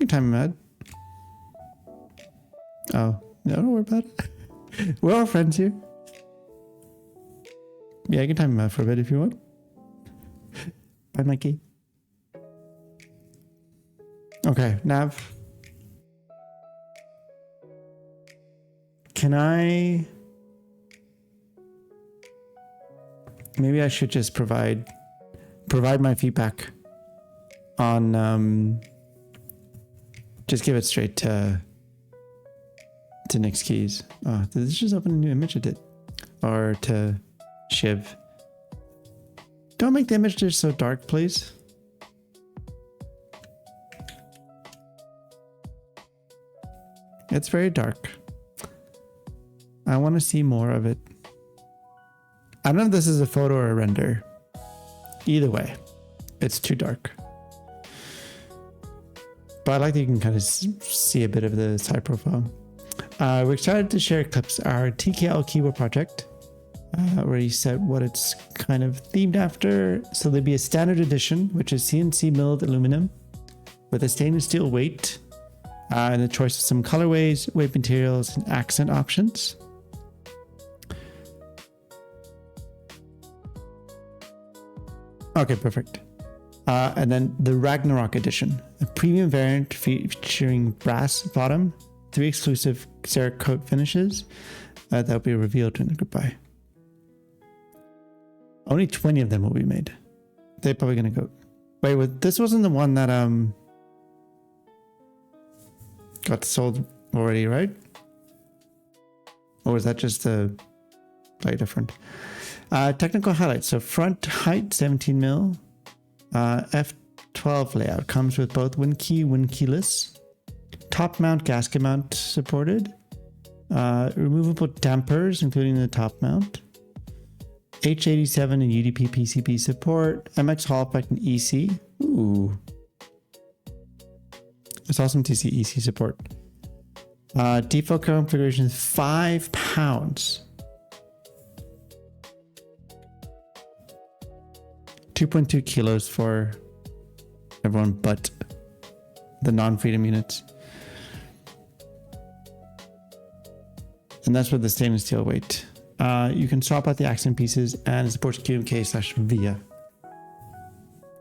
You can time him mad. Oh, no, don't worry about it. We're all friends here. Yeah, you can time him out for a bit if you want. Bye, Mikey. Okay, Nav. Can I... Maybe I should just provide my feedback on... just give it straight to Nick's keys. Oh, did this just open a new image? It did. Or to Shiv. Don't make the image just so dark, please. It's very dark. I want to see more of it. I don't know if this is a photo or a render. Either way, it's too dark. But I like that you can kind of see a bit of the side profile. We're excited to share clips our TKL keyboard project. Already said what it's kind of themed after. So there'll be a standard edition, which is CNC milled aluminum with a stainless steel weight and the choice of some colorways, weight materials, and accent options. Okay, perfect. And then the Ragnarok edition, a premium variant featuring brass bottom, 3 exclusive Cerakote finishes that will be revealed during the group buy. Only 20 of them will be made. They're probably gonna go. Wait, this wasn't the one that got sold already, right? Or was that just a slightly different? Technical highlights. So front height 17 mil. F12 layout comes with both WinKey, keyless. Top mount, gasket mount supported. Removable dampers, including the top mount. H87 and UDP PCB support. MX Hall effect and EC. Ooh. It's awesome to see EC support. Default configuration is 5 pounds. 2.2 kilos for everyone but the non-freedom units. And that's with the stainless steel weight. You can swap out the accent pieces and it supports QMK/VIA.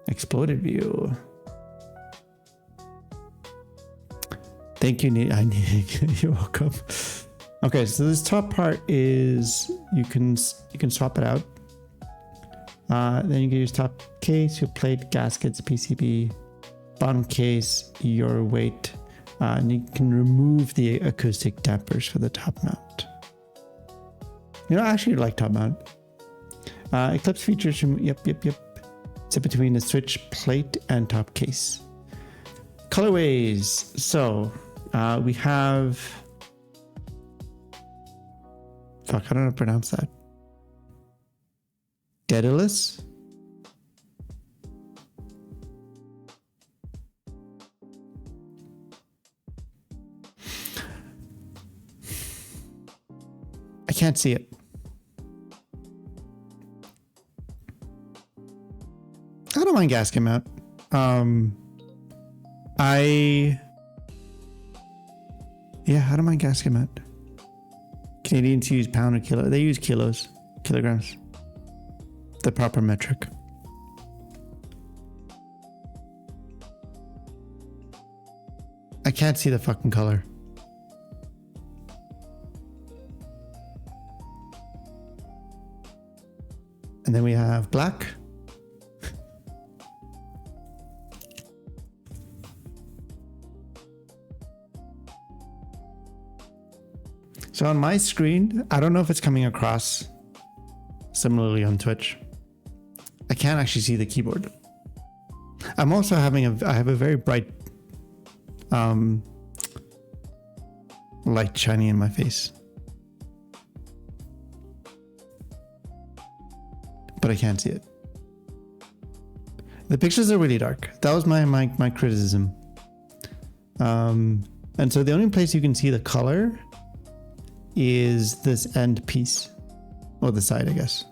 Exploded view. Thank you, you're welcome. Okay, so this top part is you can swap it out. Then you can use top case, your plate, gaskets, PCB, bottom case, your weight, and you can remove the acoustic dampers for the top mount. You know, I actually like top mount. Eclipse features from yep. Sit between the switch plate and top case. Colorways. So we have. Fuck, I don't know how to pronounce that. Daedalus. I can't see it. I don't mind gasket mount. I don't mind gasket mount. Canadians use pound or kilo. They use kilograms. The proper metric. I can't see the fucking color. And then we have black. So on my screen, I don't know if it's coming across similarly on Twitch. I can't actually see the keyboard. I'm also I have a very bright light shining in my face. But I can't see it. The pictures are really dark. That was my criticism. And so the only place you can see the color is this end piece. Or the side, I guess.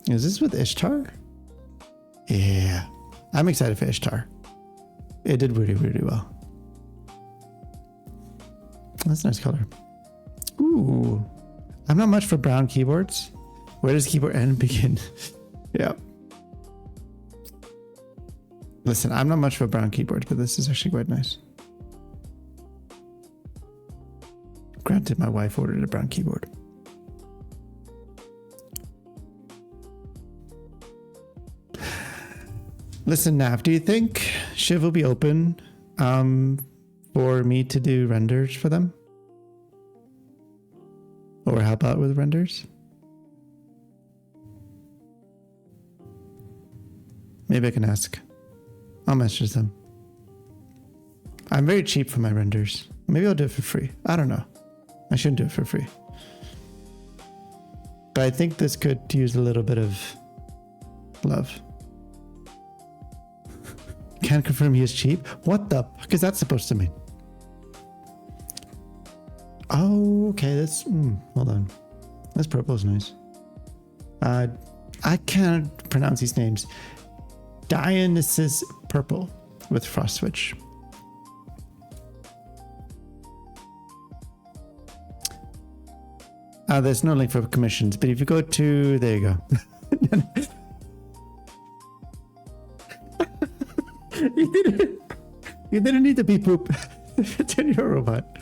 Is this with Ishtar? Yeah. I'm excited for Ishtar. It did really, really well. That's a nice color. Ooh. I'm not much for brown keyboards. Where does keyboard end and begin? Yeah. Listen, I'm not much for brown keyboards, but this is actually quite nice. Granted, my wife ordered a brown keyboard. Listen, Nav, do you think Shiv will be open for me to do renders for them? Or help out with renders? Maybe I can ask. I'll message them. I'm very cheap for my renders. Maybe I'll do it for free. I don't know. I shouldn't do it for free. But I think this could use a little bit of love. Can't confirm he is cheap? What the fuck is that supposed to mean? Oh, okay. That's hold on. This purple is nice. I can't pronounce these names. Dionysus Purple with Frost Switch. There's no link for commissions, but if you go to, there you go. You didn't need to be poop. Turn your robot.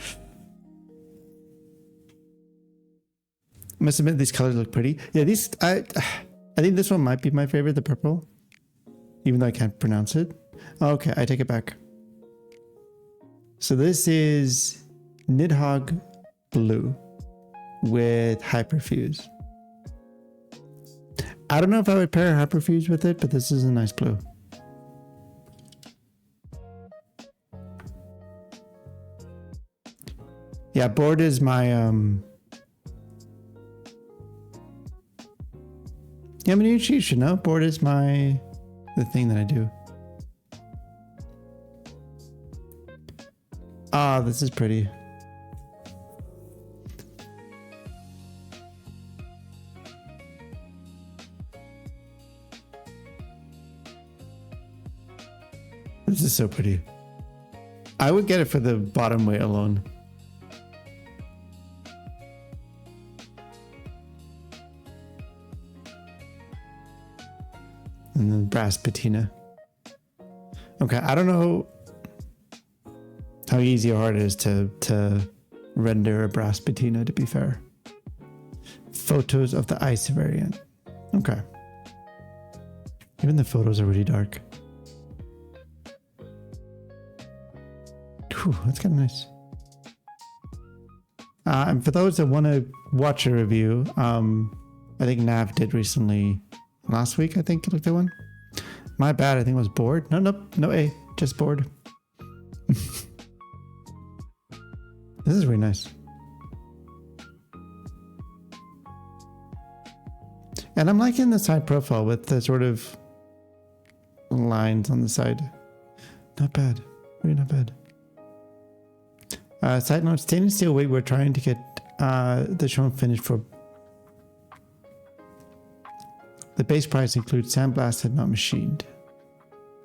Must admit, these colors look pretty. Yeah, these, I think this one might be my favorite, the purple. Even though I can't pronounce it. Okay, I take it back. So this is Nidhogg Blue with Hyperfuse. I don't know if I would pair Hyperfuse with it, but this is a nice blue. Yeah, board is my yeah, I mean, you should know. Board is the thing that I do. Ah, this is pretty. This is so pretty. I would get it for the bottom weight alone. And then brass patina. Okay, I don't know how easy or hard it is to render a brass patina, to be fair. Photos of the ice variant. Okay. Even the photos are really dark. Whew, that's kind of nice. And for those that want to watch a review, I think Nav did recently, last week, I think, looked at one. My bad, I think it was board. No A, just board. This is really nice. And I'm liking the side profile with the sort of lines on the side. Not bad, really not bad. Side note, stainless steel weight, we're trying to get the shown finished for. The base price includes sandblasted, not machined.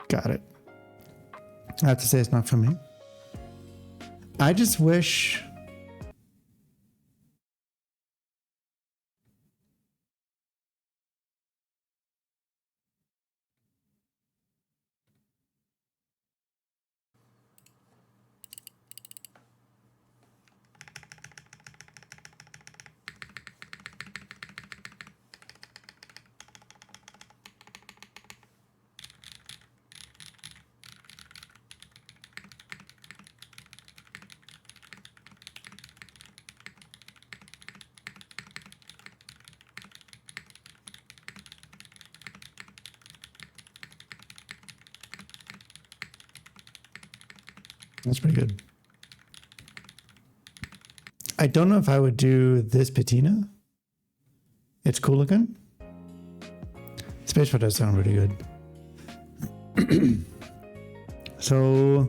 Got it. I have to say it's not for me. I just wish. That's pretty good. I don't know if I would do this patina. It's cool looking. Spaceship does sound really good. So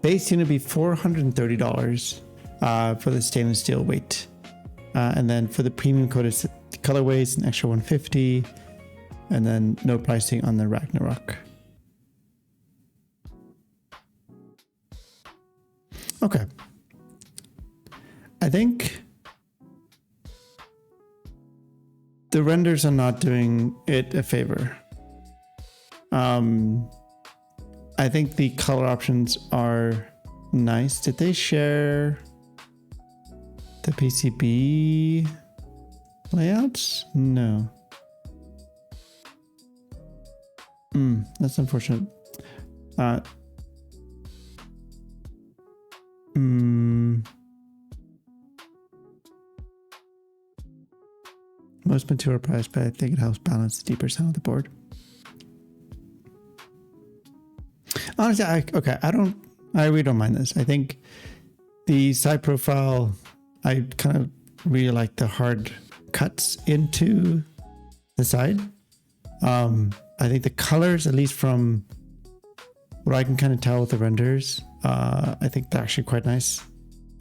base unit be $430 for the stainless steel weight. And then for the premium coated colorways, an extra $150. And then no pricing on the Ragnarok. Okay. I think the renders are not doing it a favor. I think the color options are nice. Did they share the PCB layouts? No. That's unfortunate. Most mature price, but I think it helps balance the deeper sound of the board. Honestly, I really don't mind this. I think the side profile, I kind of really like the hard cuts into the side. I think the colors, at least from what I can kind of tell with the renders, I think they're actually quite nice,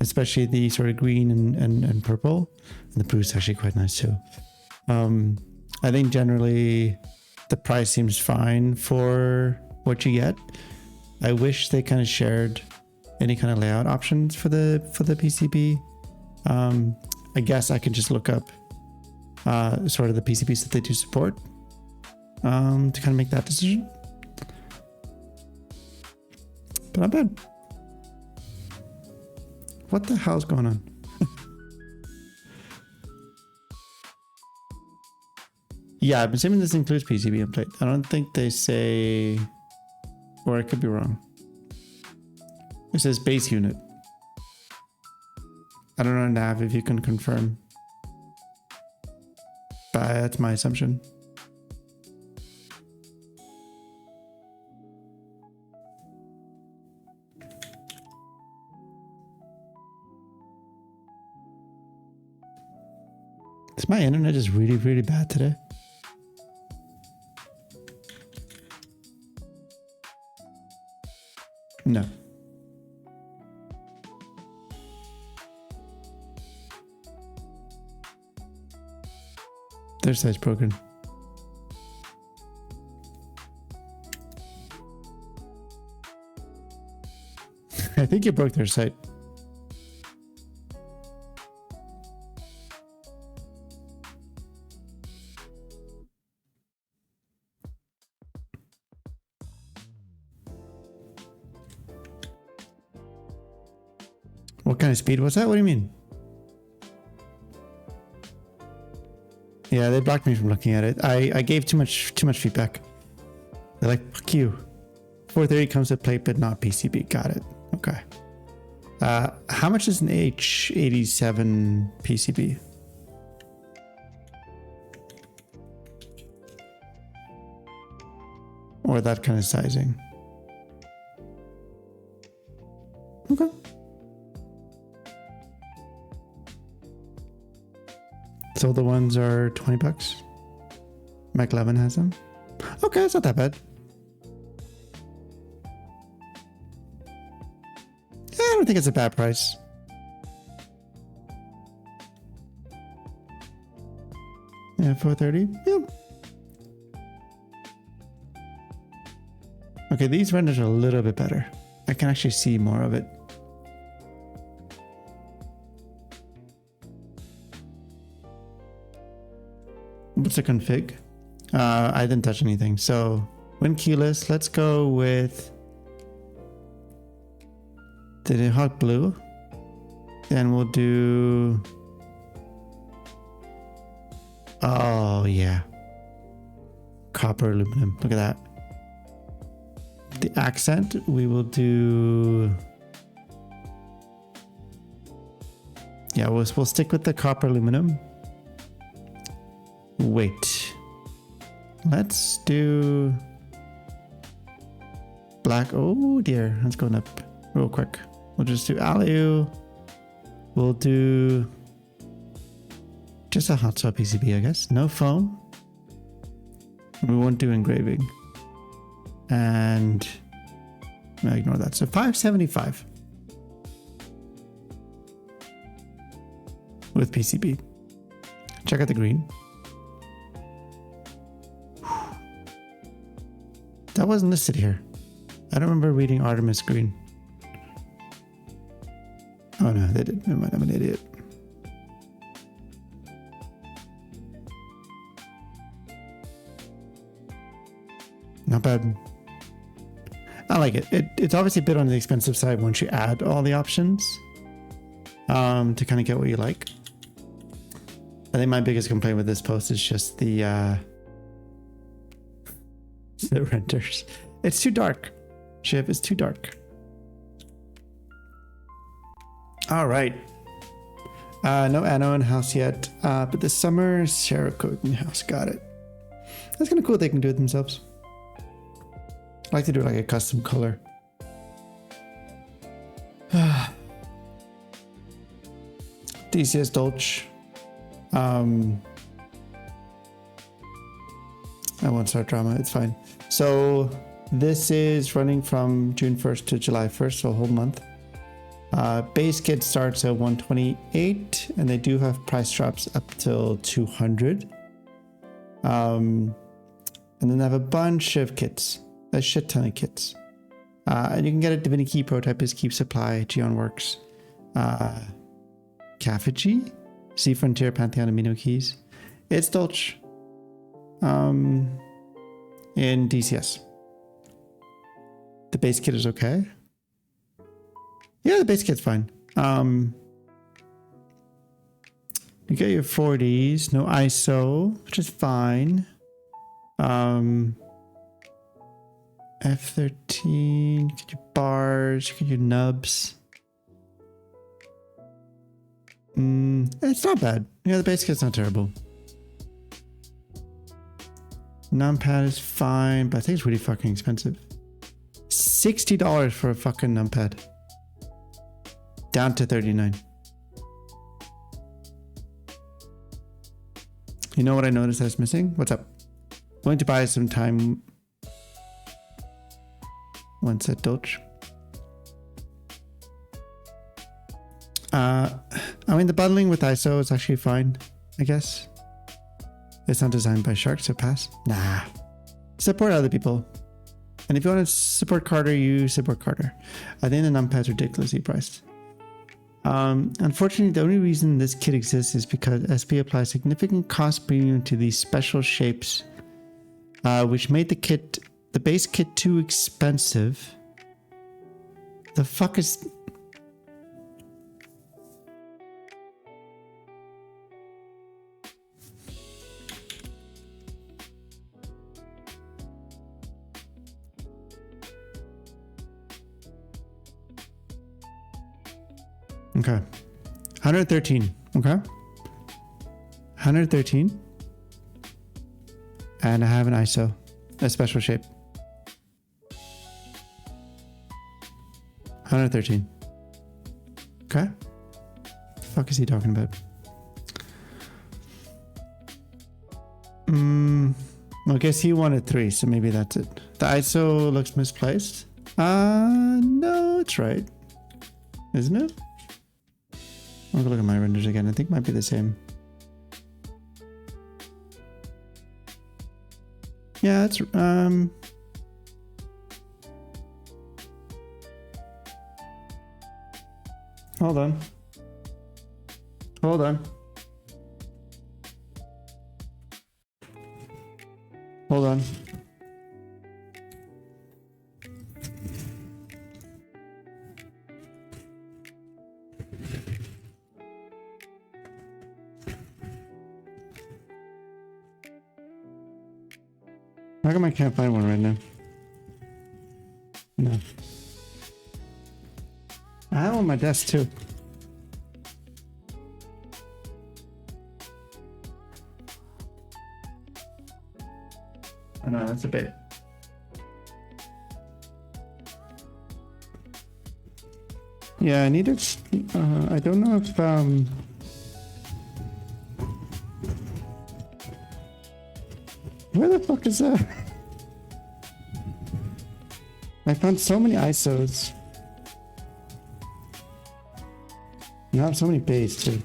especially the sort of green and purple. And the blue is actually quite nice too. I think generally the price seems fine for what you get. I wish they kind of shared any kind of layout options for the PCB. I guess I can just look up sort of the PCBs that they do support to kind of make that decision. But not bad. What the hell's going on? Yeah, I'm assuming this includes PCB and plate. I don't think they say, or I could be wrong. It says base unit. I don't know, Nav, if you can confirm. But that's my assumption. Is my internet just really, really bad today? No. Their site's broken. I think you broke their site. What kind of speed was that? What do you mean? Yeah, they blocked me from looking at it. I gave too much feedback. They're like, fuck you. 430 comes with plate, but not PCB. Got it. Okay. How much is an H87 PCB? Or that kind of sizing? Okay. So the ones are 20 bucks. Mac 11 has them. Okay, it's not that bad. Yeah, I don't think it's a bad price. Yeah, 430. Yeah. Okay, these renders are a little bit better. I can actually see more of it. What's the config? I didn't touch anything. So when keyless, let's go with the hot blue. Then we'll do, oh yeah, copper aluminum. Look at that. The accent, we will do, yeah, we'll stick with the copper aluminum. Wait, let's do black. Oh dear, that's going up real quick. We'll just do alu. We'll do just a hot swap PCB, I guess. No foam. We won't do engraving. And I ignore that. So 575 with PCB. Check out the green. That wasn't listed here. I don't remember reading Artemis green. Oh no, they did. Never mind, I'm an idiot. Not bad. I like it. It's obviously a bit on the expensive side once you add all the options. to kind of get what you like. I think my biggest complaint with this post is just the renters. It's too dark. Shiv, it's too dark. All right. No Anno in house yet, but this summer, Sarah Code in house. Got it. That's kind of cool. They can do it themselves. I like to do like a custom color. DCS Dolch. I won't start drama. It's fine. So this is running from June 1st to July 1st, so a whole month. Base kit starts at 128, and they do have price drops up till 200. And then they have a bunch of kits, a shit ton of kits. And you can get a Divinity Protypist, Keep Supply, Geon Works, Cafigi, Sea Frontier, Pantheon Amino Keys. It's Dolch. In DCS. The base kit is okay. Yeah, the base kit's fine. You get your 40s, no ISO, which is fine. F13, you get your bars, you get your nubs. It's not bad. Yeah, the base kit's not terrible. Numpad is fine, but I think it's really fucking expensive. $60 for a fucking numpad. Down to $39. You know what I noticed that's missing? What's up? Going to buy some time. One set Dolch. I mean, the bundling with ISO is actually fine, I guess. It's not designed by Shark, so pass. Nah. Support other people. And if you want to support Carter, you support Carter. I think the numpad's ridiculously priced. Unfortunately, the only reason this kit exists is because SP applies significant cost premium to these special shapes, which made the base kit too expensive. The fuck is... Okay. 113. Okay. 113. And I have an ISO. A special shape. 113. Okay. The fuck is he talking about? I guess he wanted 3, so maybe that's it. The ISO looks misplaced. No, it's right. Isn't it? I'll look at my renders again. I think it might be the same. Yeah, it's hold on. Hold on. Hold on. How come I can't find one right now? No. I have one on my desk too. Oh no, that's a bit. Yeah, I need it. I don't know if where the fuck is that? I found so many ISOs. You have so many bays too.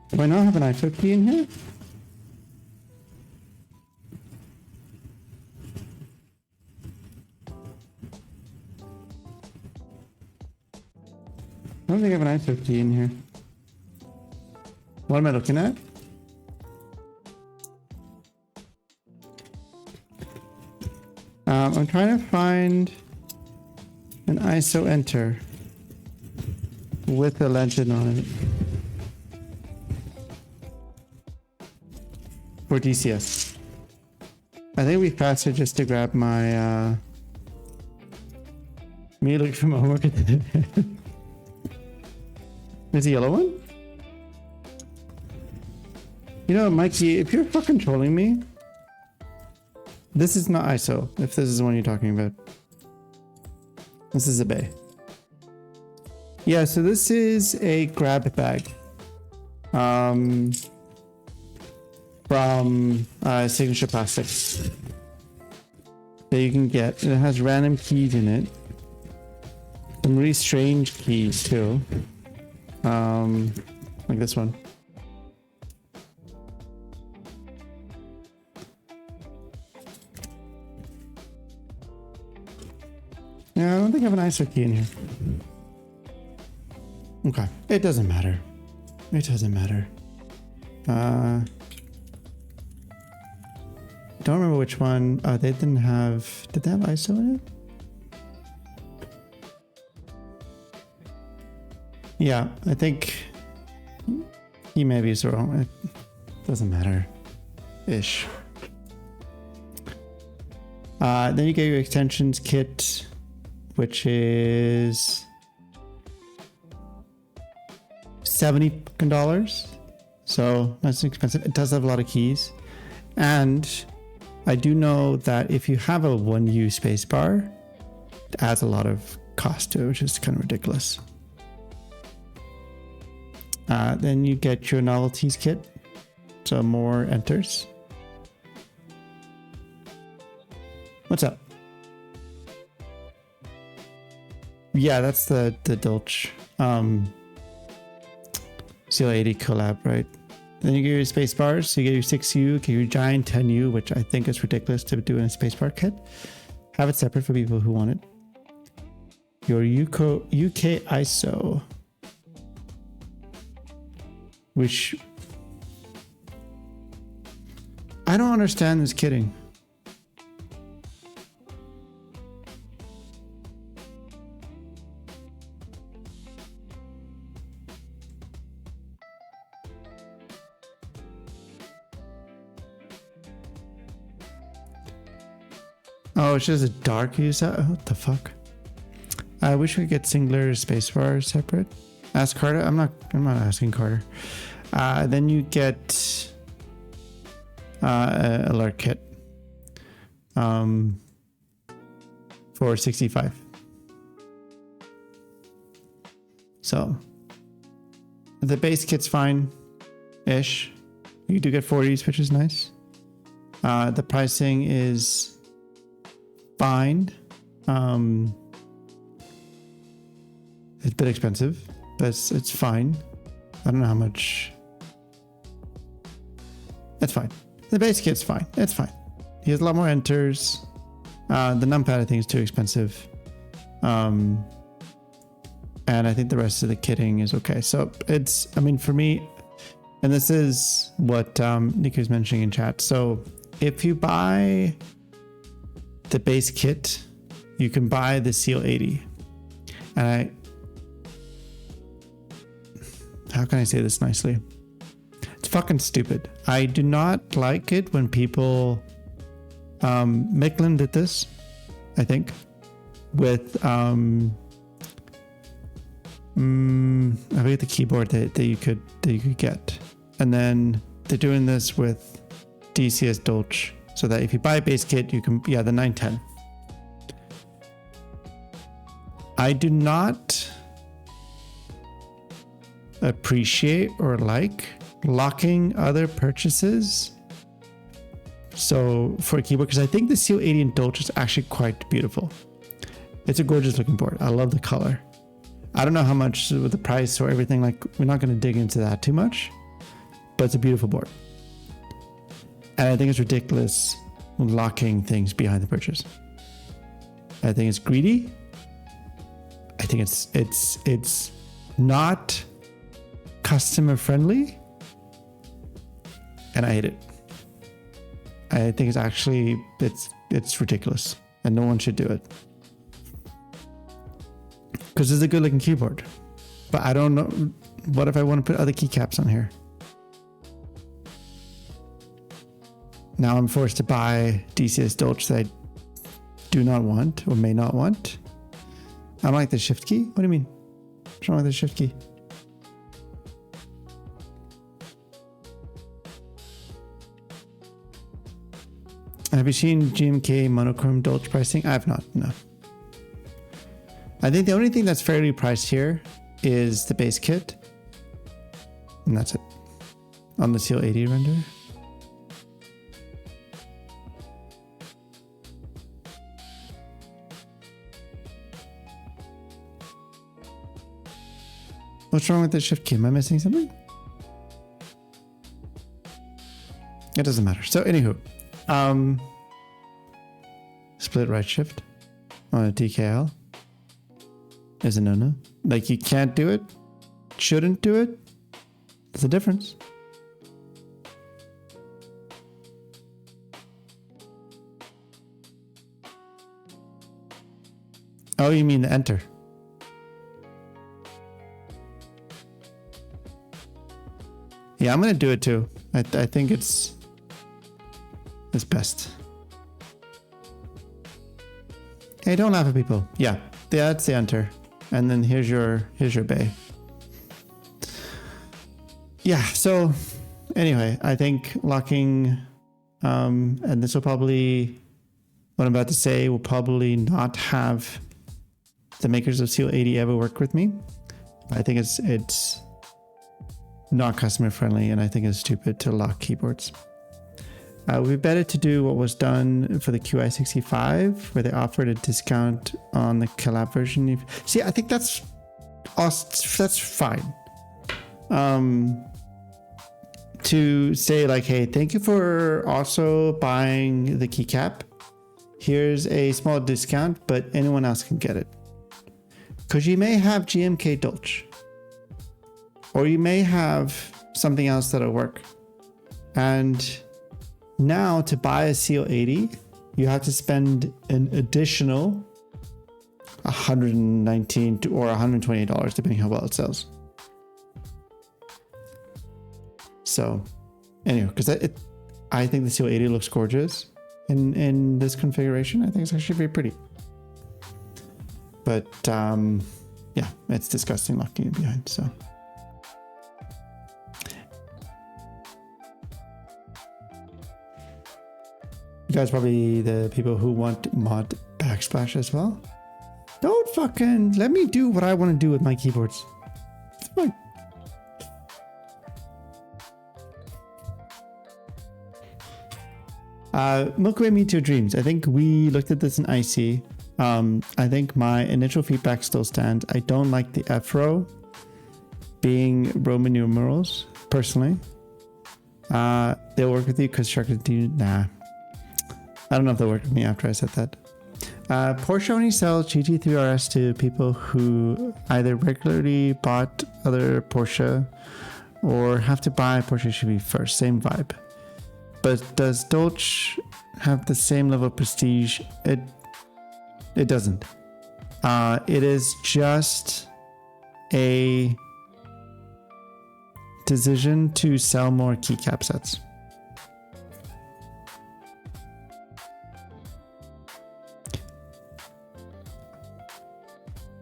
Do I not have an ISO key in here? I don't think I have an ISO key in here. What am I looking at? I'm trying to find an ISO enter with a legend on it for DCS. I think it'd be faster just to grab my me looking for my homework. There's a yellow one? You know, Mikey, if you're fucking trolling me, this is not ISO, if this is the one you're talking about. This is a bay. Yeah, so this is a grab bag. From Signature Plastics that you can get. It has random keys in it. Some really strange keys too. Like this one. Yeah, I don't think I have an ISO key in here. Okay, it doesn't matter. It doesn't matter. Don't remember which one. They didn't have. Did they have ISO in it? Yeah, I think he maybe is wrong. It doesn't matter. Ish. Then you get your extensions kit, which is $70. So that's expensive. It does have a lot of keys. And I do know that if you have a 1U spacebar, it adds a lot of cost to it, which is kind of ridiculous. Then you get your novelties kit, so more enters. What's up? Yeah, that's the Dolch CL80 collab, right? Then you get your space bars. So you get your 6U, get your giant 10U, which I think is ridiculous to do in a spacebar kit. Have it separate for people who want it. Your UK ISO, which I don't understand this kitting. Oh, it's just a dark use. What the fuck? I wish we could get singular spacebar separate. Ask Carter. I'm not asking Carter. Then you get alert kit for 65. So the base kit's fine-ish. You do get 40s, which is nice. The pricing is fine. It's a bit expensive, but it's fine. I don't know how much. It's fine. The base kit's fine. It's fine. He has a lot more enters. The numpad I think is too expensive. And I think the rest of the kitting is okay. So it's, I mean, for me, and this is what Nico's mentioning in chat. So if you buy the base kit, you can buy the CL80. And how can I say this nicely? It's fucking stupid. I do not like it when people, Michelin did this, I think, with, I forget the keyboard that you could get. And then they're doing this with DCS Dolch, so that if you buy a base kit, you can, yeah, the 910. I do not appreciate or like locking other purchases. So for a keyboard, because I think the CL80 and Dolch is actually quite beautiful. It's a gorgeous looking board. I love the color. I don't know how much with the price or everything, like we're not going to dig into that too much, but it's a beautiful board. And I think it's ridiculous locking things behind the purchase. I think it's greedy. I think it's not customer friendly, and I hate it. I think it's actually it's ridiculous, and no one should do it. because it's a good looking keyboard. But I don't know. What if I want to put other keycaps on here? Now I'm forced to buy DCS Dolch that I do not want or may not want. I don't like the shift key. What do you mean? What's wrong with the shift key? Have you seen GMK monochrome Dolch pricing? I have not, no. I think the only thing that's fairly priced here is the base kit. And that's it. On the Seal 80 render. What's wrong with the shift key? Am I missing something? It doesn't matter. So anywho, split right shift on a TKL is a no-no. Like you can't do it, shouldn't do it. There's a difference. Oh, you mean the enter? Yeah, I'm gonna do it too. I think it's best. Hey, don't laugh at people. Yeah, that's the enter, and then here's your bay. Yeah. So anyway, I think locking, and this will probably, what I'm about to say will probably not have the makers of Seal 80 ever work with me. I think it's not customer friendly, and I think it's stupid to lock keyboards. It would be better to do what was done for the QI65, where they offered a discount on the collab version. See, I think that's fine. To say like, hey, thank you for also buying the keycap. Here's a small discount, but anyone else can get it. Because you may have GMK Dolch, or you may have something else that'll work. And now to buy a Seal 80, you have to spend an additional $119 or $120, depending how well it sells. So anyway, because I think the Seal 80 looks gorgeous in this configuration. I think it's actually very pretty. But yeah, it's disgusting locking it behind, so. You guys probably the people who want mod backsplash as well. Don't fucking let me do what I want to do with my keyboards. It's fine. Milky Way Meteor Dreams. I think we looked at this in IC. I think my initial feedback still stands. I don't like the F-row being Roman numerals, personally. They'll work with you because nah. I don't know if they'll work with me after I said that. Porsche only sells GT3 RS to people who either regularly bought other Porsche or have to buy Porsche SUV first. Same vibe. But does Dolch have the same level of prestige? It doesn't. It is just a decision to sell more keycap sets.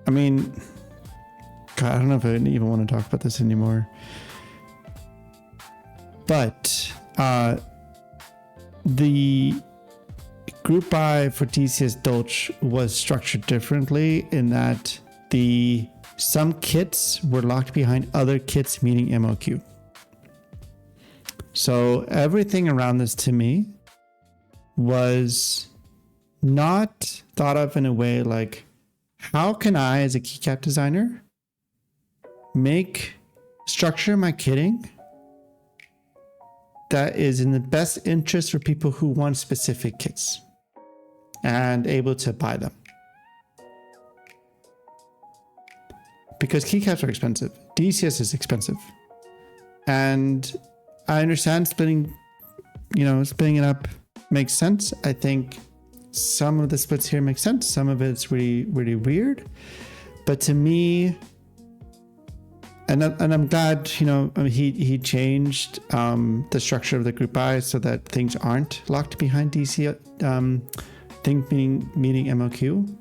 I mean, God, I don't know if I even want to talk about this anymore. But the group buy for DCS Dolch was structured differently in that some kits were locked behind other kits meeting MOQ. So everything around this to me was not thought of in a way like, how can I, as a keycap designer, structure my kitting that is in the best interest for people who want specific kits and able to buy them? Because keycaps are expensive. DCS is expensive. And I understand splitting it up makes sense. I think some of the splits here make sense. Some of it's really, really weird. But to me, and I'm glad, you know, I mean, he changed the structure of the group buy so that things aren't locked behind DC think meeting MOQ.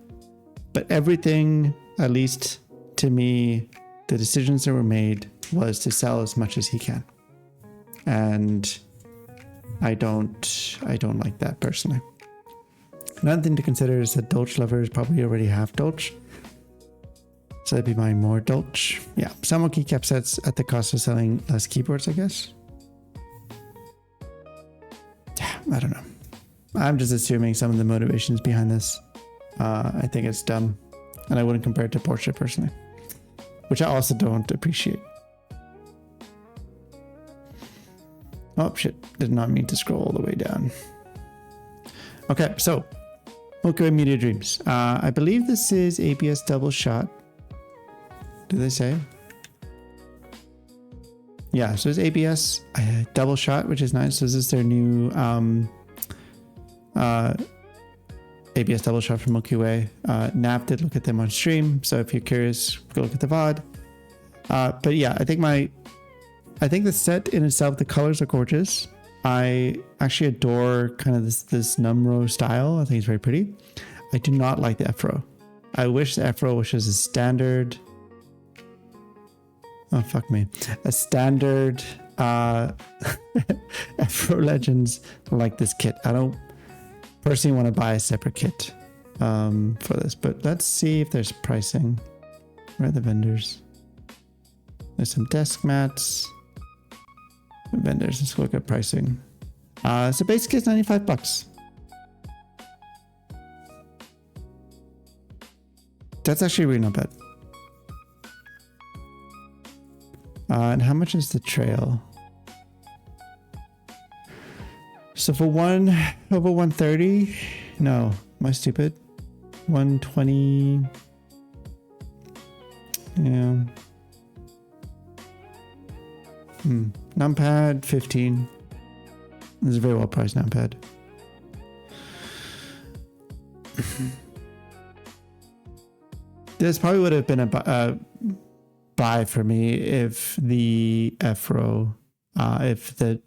But everything, at least to me, the decisions that were made was to sell as much as he can. And I don't like that personally. Another thing to consider is that Dolch lovers probably already have Dolch. So they'd be buying more Dolch. Yeah, some will keycap sets at the cost of selling less keyboards, I guess. Yeah, I don't know. I'm just assuming some of the motivations behind this. I think it's dumb. And I wouldn't compare it to Porsche personally. Which I also don't appreciate. Oh, shit. Did not mean to scroll all the way down. Okay, so Milky Way Media Dreams. I believe this is ABS double shot. Do they say? Yeah, so it's ABS double shot, which is nice. So this is their new ABS double shot from Milky Way. Nav did look at them on stream, so if you're curious, go look at the VOD. But yeah, I think the set in itself, the colors are gorgeous. I actually adore kind of this Numro style. I think it's very pretty. I do not like the F-Row. I wish the F-Row, which is a standard... Oh, fuck me. A standard F-Row Legends like this kit. I don't personally want to buy a separate kit for this, but let's see if there's pricing. Where are the vendors? There's some desk mats. Vendors, let's look at pricing. So basically it's $95. That's actually really not bad. And how much is the trail? So for one over 130, no, am I stupid? 120, yeah. Numpad 15. This is a very well priced numpad. This probably would have been a buy for me if the F-Row, if the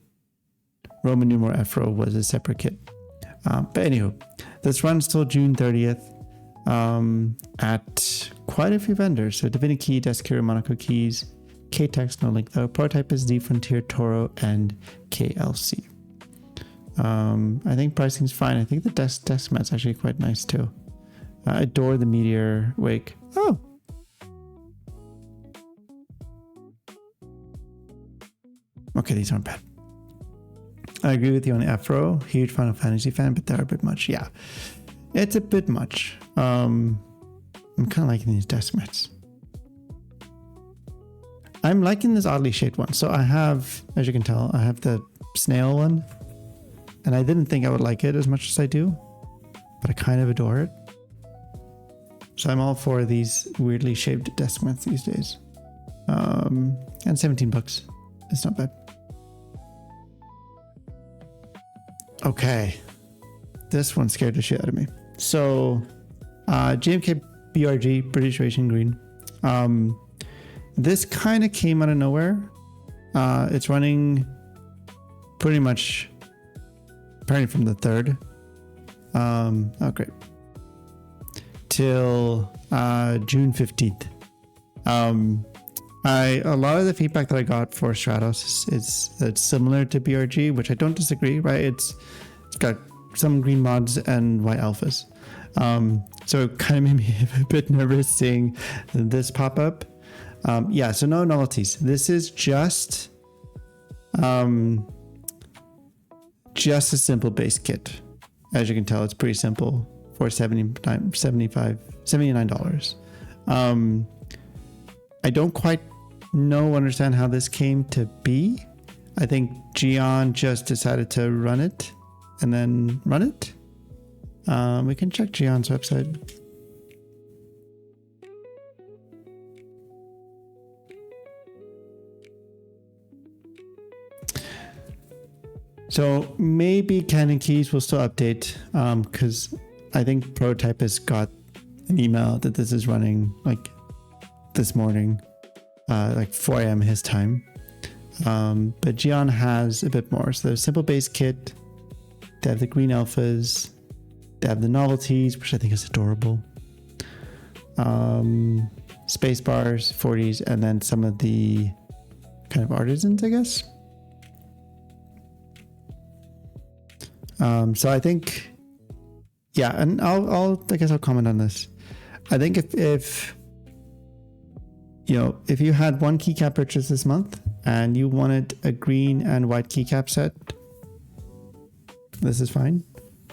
Roman numeral F-Row was a separate kit. But anywho, this runs till June 30th at quite a few vendors. So DiviniKey, Desk Hero, Monaco Keys, KTEX, no link though. Prototype is Z Frontier, Toro, and KLC. I think pricing's fine. I think the desk mat's actually quite nice too. I adore the Meteor Wake. Oh. Okay, these aren't bad. I agree with you on the F-Row. Huge Final Fantasy fan, but they're a bit much. Yeah, it's a bit much. I'm kind of liking these desk mats. I'm liking this oddly shaped one. So I have, as you can tell, I have the snail one. And I didn't think I would like it as much as I do. But I kind of adore it. So I'm all for these weirdly shaped desk mats these days. And $17. It's not bad. Okay. This one scared the shit out of me. So JMK BRG, British Racing Green. This kind of came out of nowhere. It's running pretty much apparently from the 3rd. Oh, great. Till June 15th. A lot of the feedback that I got for Stratos is it's similar to BRG, which I don't disagree, right? It's got some green mods and white alphas. So it kind of made me a bit nervous seeing this pop up. Yeah, so no novelties. This is just a simple base kit. As you can tell, it's pretty simple for $79. I don't quite understand how this came to be. I think Gian just decided to run it and then run it. We can check Gian's website. So maybe Canon Keys will still update because I think Prototype has got an email that this is running like this morning, like 4 a.m. his time. But Gion has a bit more. So there's simple base kit. They have the green alphas. They have the novelties, which I think is adorable. Space bars, 40s, and then some of the kind of artisans, I guess. So I think, yeah, and I guess I'll comment on this. I think if you had one keycap purchase this month and you wanted a green and white keycap set, this is fine.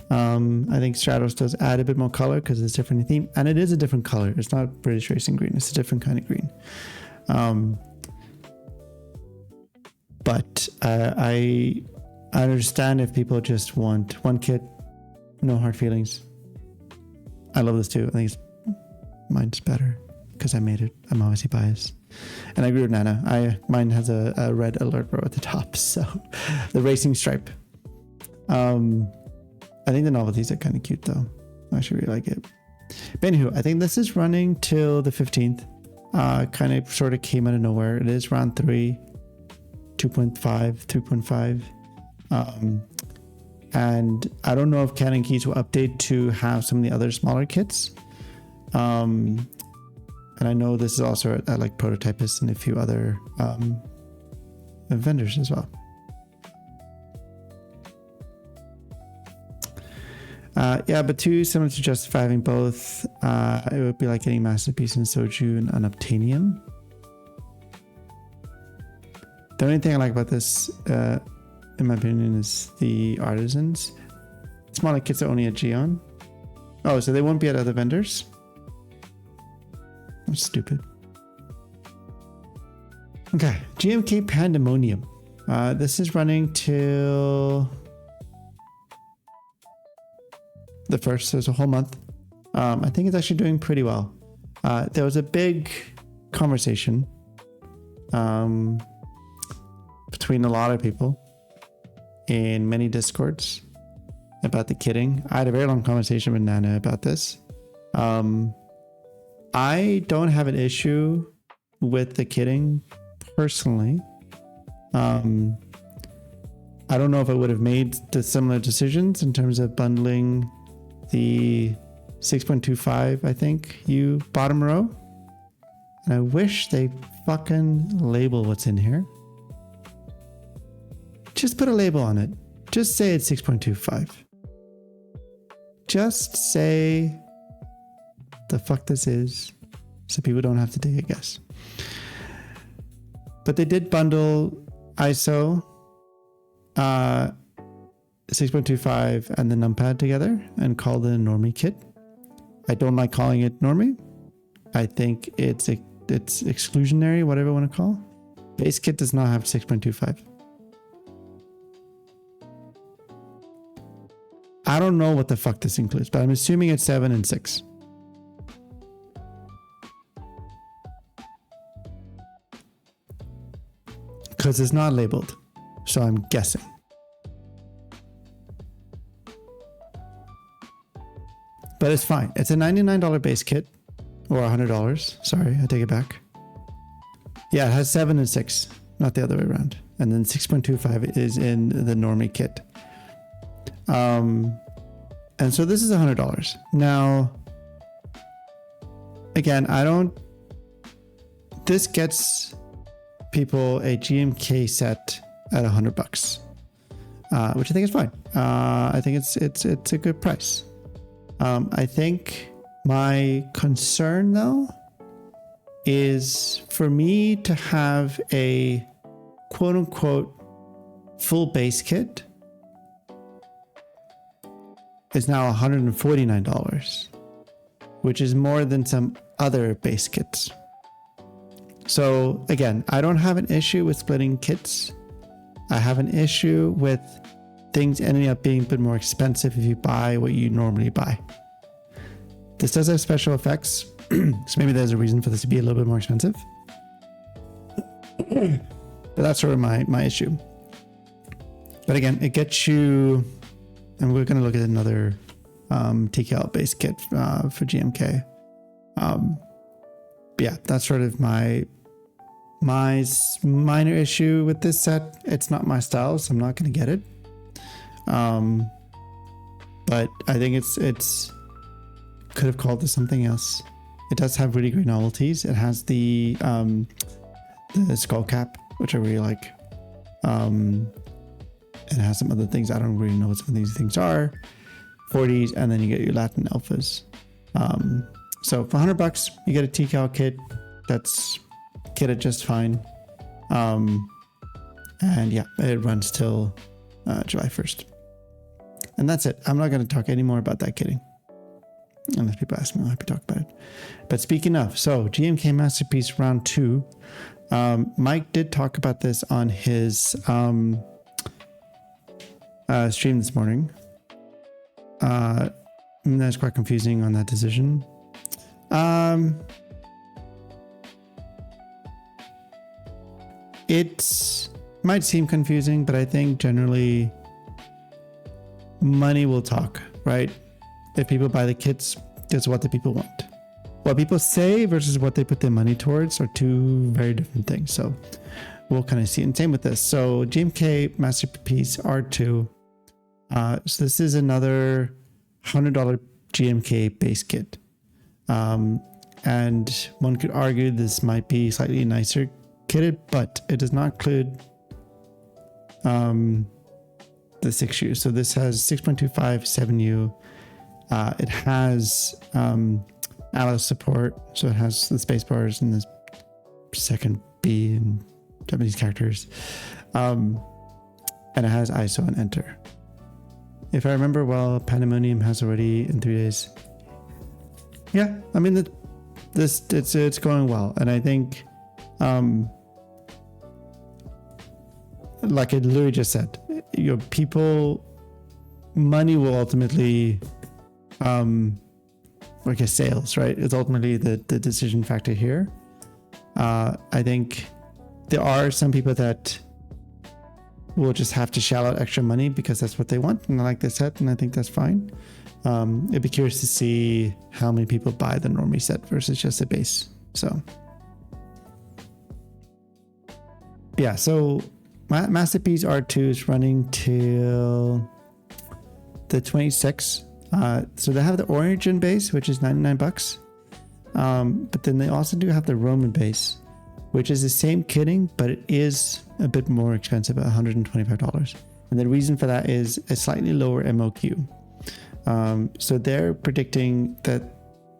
I think Stratos does add a bit more color because it's different in theme, and it is a different color. It's not British Racing green. It's a different kind of green. But I understand if people just want one kit, no hard feelings. I love this too. I think mine's better because I made it. I'm obviously biased. And I agree with Nana. Mine has a red alert row at the top, so the racing stripe. I think the novelties are kind of cute though. I actually really like it. But anywho, I think this is running till the 15th. Kind of sort of came out of nowhere. It is round 3, 2.5, 3.5. And I don't know if Canon Keys will update to have some of the other smaller kits. And I know this is also at like Prototypist and a few other vendors as well. Yeah, but too similar to Justify having both. It would be like getting Masterpiece and Soju and Unobtainium. The only thing I like about this, in my opinion, is the artisans. Smaller kits are only at Gion. Oh, so they won't be at other vendors? I'm stupid. Okay, GMK Pandemonium. This is running till the 1st, so it's a whole month. I think it's actually doing pretty well. There was a big conversation between a lot of people in many discords about the kitting. I had a very long conversation with Nana about this. I don't have an issue with the kitting personally. I don't know if I would have made the similar decisions in terms of bundling the 6.25, I think, bottom row. And I wish they fucking label what's in here. Just put a label on it. Just say it's 6.25. Just say the fuck this is, so people don't have to dig a guess. But they did bundle ISO 6.25 and the numpad together and call it a normie kit. I don't like calling it normie. I think it's exclusionary, whatever you want to call. Base kit does not have 6.25. I don't know what the fuck this includes, but I'm assuming it's 7 and 6. Because it's not labeled, so I'm guessing. But it's fine. It's a $99 base kit, or $100. Sorry, I take it back. Yeah, it has 7 and 6, not the other way around. And then 6.25 is in the normie kit. And so this is $100. Now, again, this gets people a GMK set at $100, which I think is fine. I think it's a good price. I think my concern though is for me to have a quote unquote full base kit is now $149, which is more than some other base kits. So again, I don't have an issue with splitting kits. I have an issue with things ending up being a bit more expensive if you buy what you normally buy. This does have special effects, so maybe there's a reason for this to be a little bit more expensive. But that's sort of my issue. But again, it gets you, and we're going to look at another TKL based kit for GMK. But yeah, that's sort of my minor issue with this set. It's not my style, so I'm not going to get it. But I think it's could have called this something else. It does have really great novelties. It has the skull cap, which I really like. It has some other things. I don't really know what some of these things are. 40s, and then you get your Latin alphas. So for $100, you get a TCal kit that's kitted just fine. And yeah, it runs till July 1st. And that's it. I'm not going to talk any more about that kitting. Unless people ask me, I'll happy to talk about it. But speaking of, so GMK Masterpiece Round 2. Mike did talk about this on his stream this morning. That's quite confusing on that decision. It might seem confusing, but I think generally money will talk, right? If people buy the kits, it's what the people want. What people say versus what they put their money towards are two very different things. So we'll kind of see. And same with this. So GMK Masterpiece R2. So this is another $100 GMK base kit. And one could argue this might be slightly nicer kitted, but it does not include the 6U. So this has 6.25 7U. It has Alice support, so it has the space bars and the second B and Japanese characters. And it has ISO and enter. If I remember well, Pandemonium has already in 3 days. Yeah, I mean it's going well, and I think, like I literally just said, your people, money will ultimately, like a sales, right? It's ultimately the decision factor here. I think there are some people that will just have to shell out extra money because that's what they want, and I like this set, and I think that's fine. It'd be curious to see how many people buy the normie set versus just the base. So yeah, so Masterpiece R2 is running till the 26th. So they have the Origin base, which is $99. But then they also do have the Roman base, which is the same kitting, but it is a bit more expensive at $125. And the reason for that is a slightly lower MOQ. So they're predicting that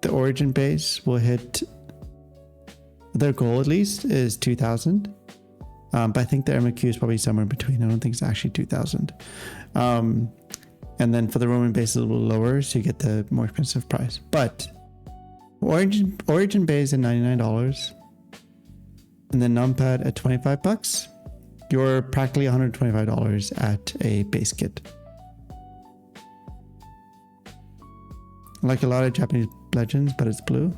the Origin base will hit, their goal at least is 2,000. But I think the MOQ is probably somewhere in between. I don't think it's actually 2,000. And then for the Roman base, it's a little lower, so you get the more expensive price. But Origin base at $99, and then numpad at $25. You're practically $125 at a base kit. Like a lot of Japanese legends, but it's blue.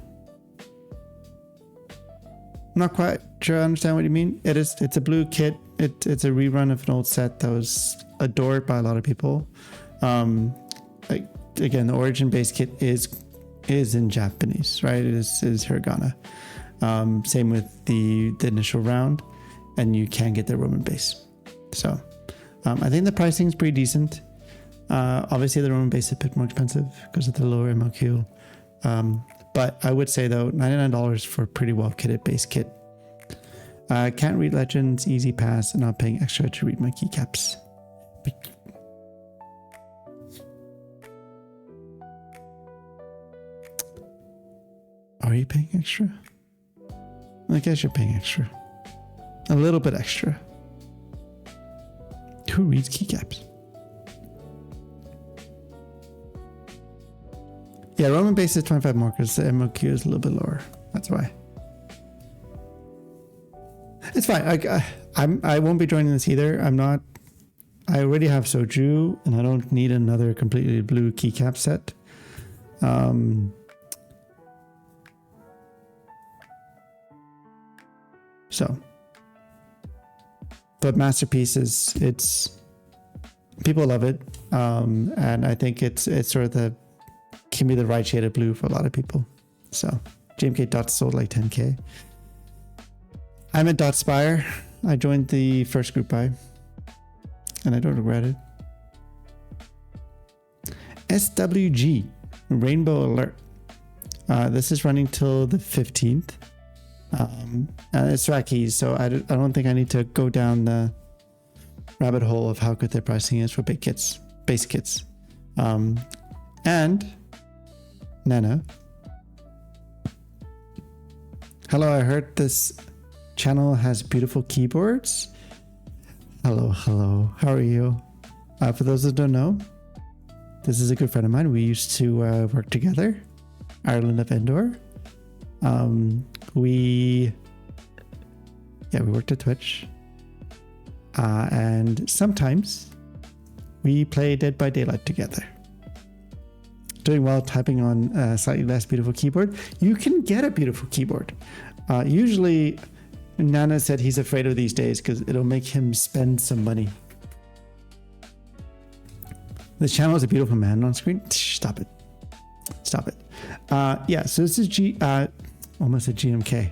I'm not quite sure I understand what you mean. It's a blue kit. It's a rerun of an old set that was adored by a lot of people. Like again, the Origin base kit is in Japanese, right? It is hiragana. Same with the initial round, and you can get the Roman base. So I think the pricing is pretty decent. Obviously the Roman base is a bit more expensive because of the lower MOQ. But I would say though, $99 for a pretty well kitted base kit. Can't read Legends, easy pass, and not paying extra to read my keycaps. Are you paying extra? I guess you're paying extra. A little bit extra. Who reads keycaps? Yeah, Roman base is 25 more because the MOQ is a little bit lower. That's why. It's fine. I won't be joining this either. I already have Soju, and I don't need another completely blue keycap set. So, but Masterpiece it's people love it, and I think it's sort of can be the right shade of blue for a lot of people. So GMK dots sold like 10k. I'm at Dotspire. I joined the first group buy, and I don't regret it. SWG Rainbow Alert. This is running till the 15th. It's Racky, so I don't think I need to go down the rabbit hole of how good their pricing is for base kits. And Nana. Hello, I heard this channel has beautiful keyboards. Hello. How are you? For those that don't know, this is a good friend of mine. We used to work together. Ireland of Endor. We worked at Twitch. And sometimes we play Dead by Daylight together. Doing well typing on a slightly less beautiful keyboard. You can get a beautiful keyboard. Usually, Nana said he's afraid of these days because it'll make him spend some money. The channel is a beautiful man on screen. Stop it. So this is almost a GMK.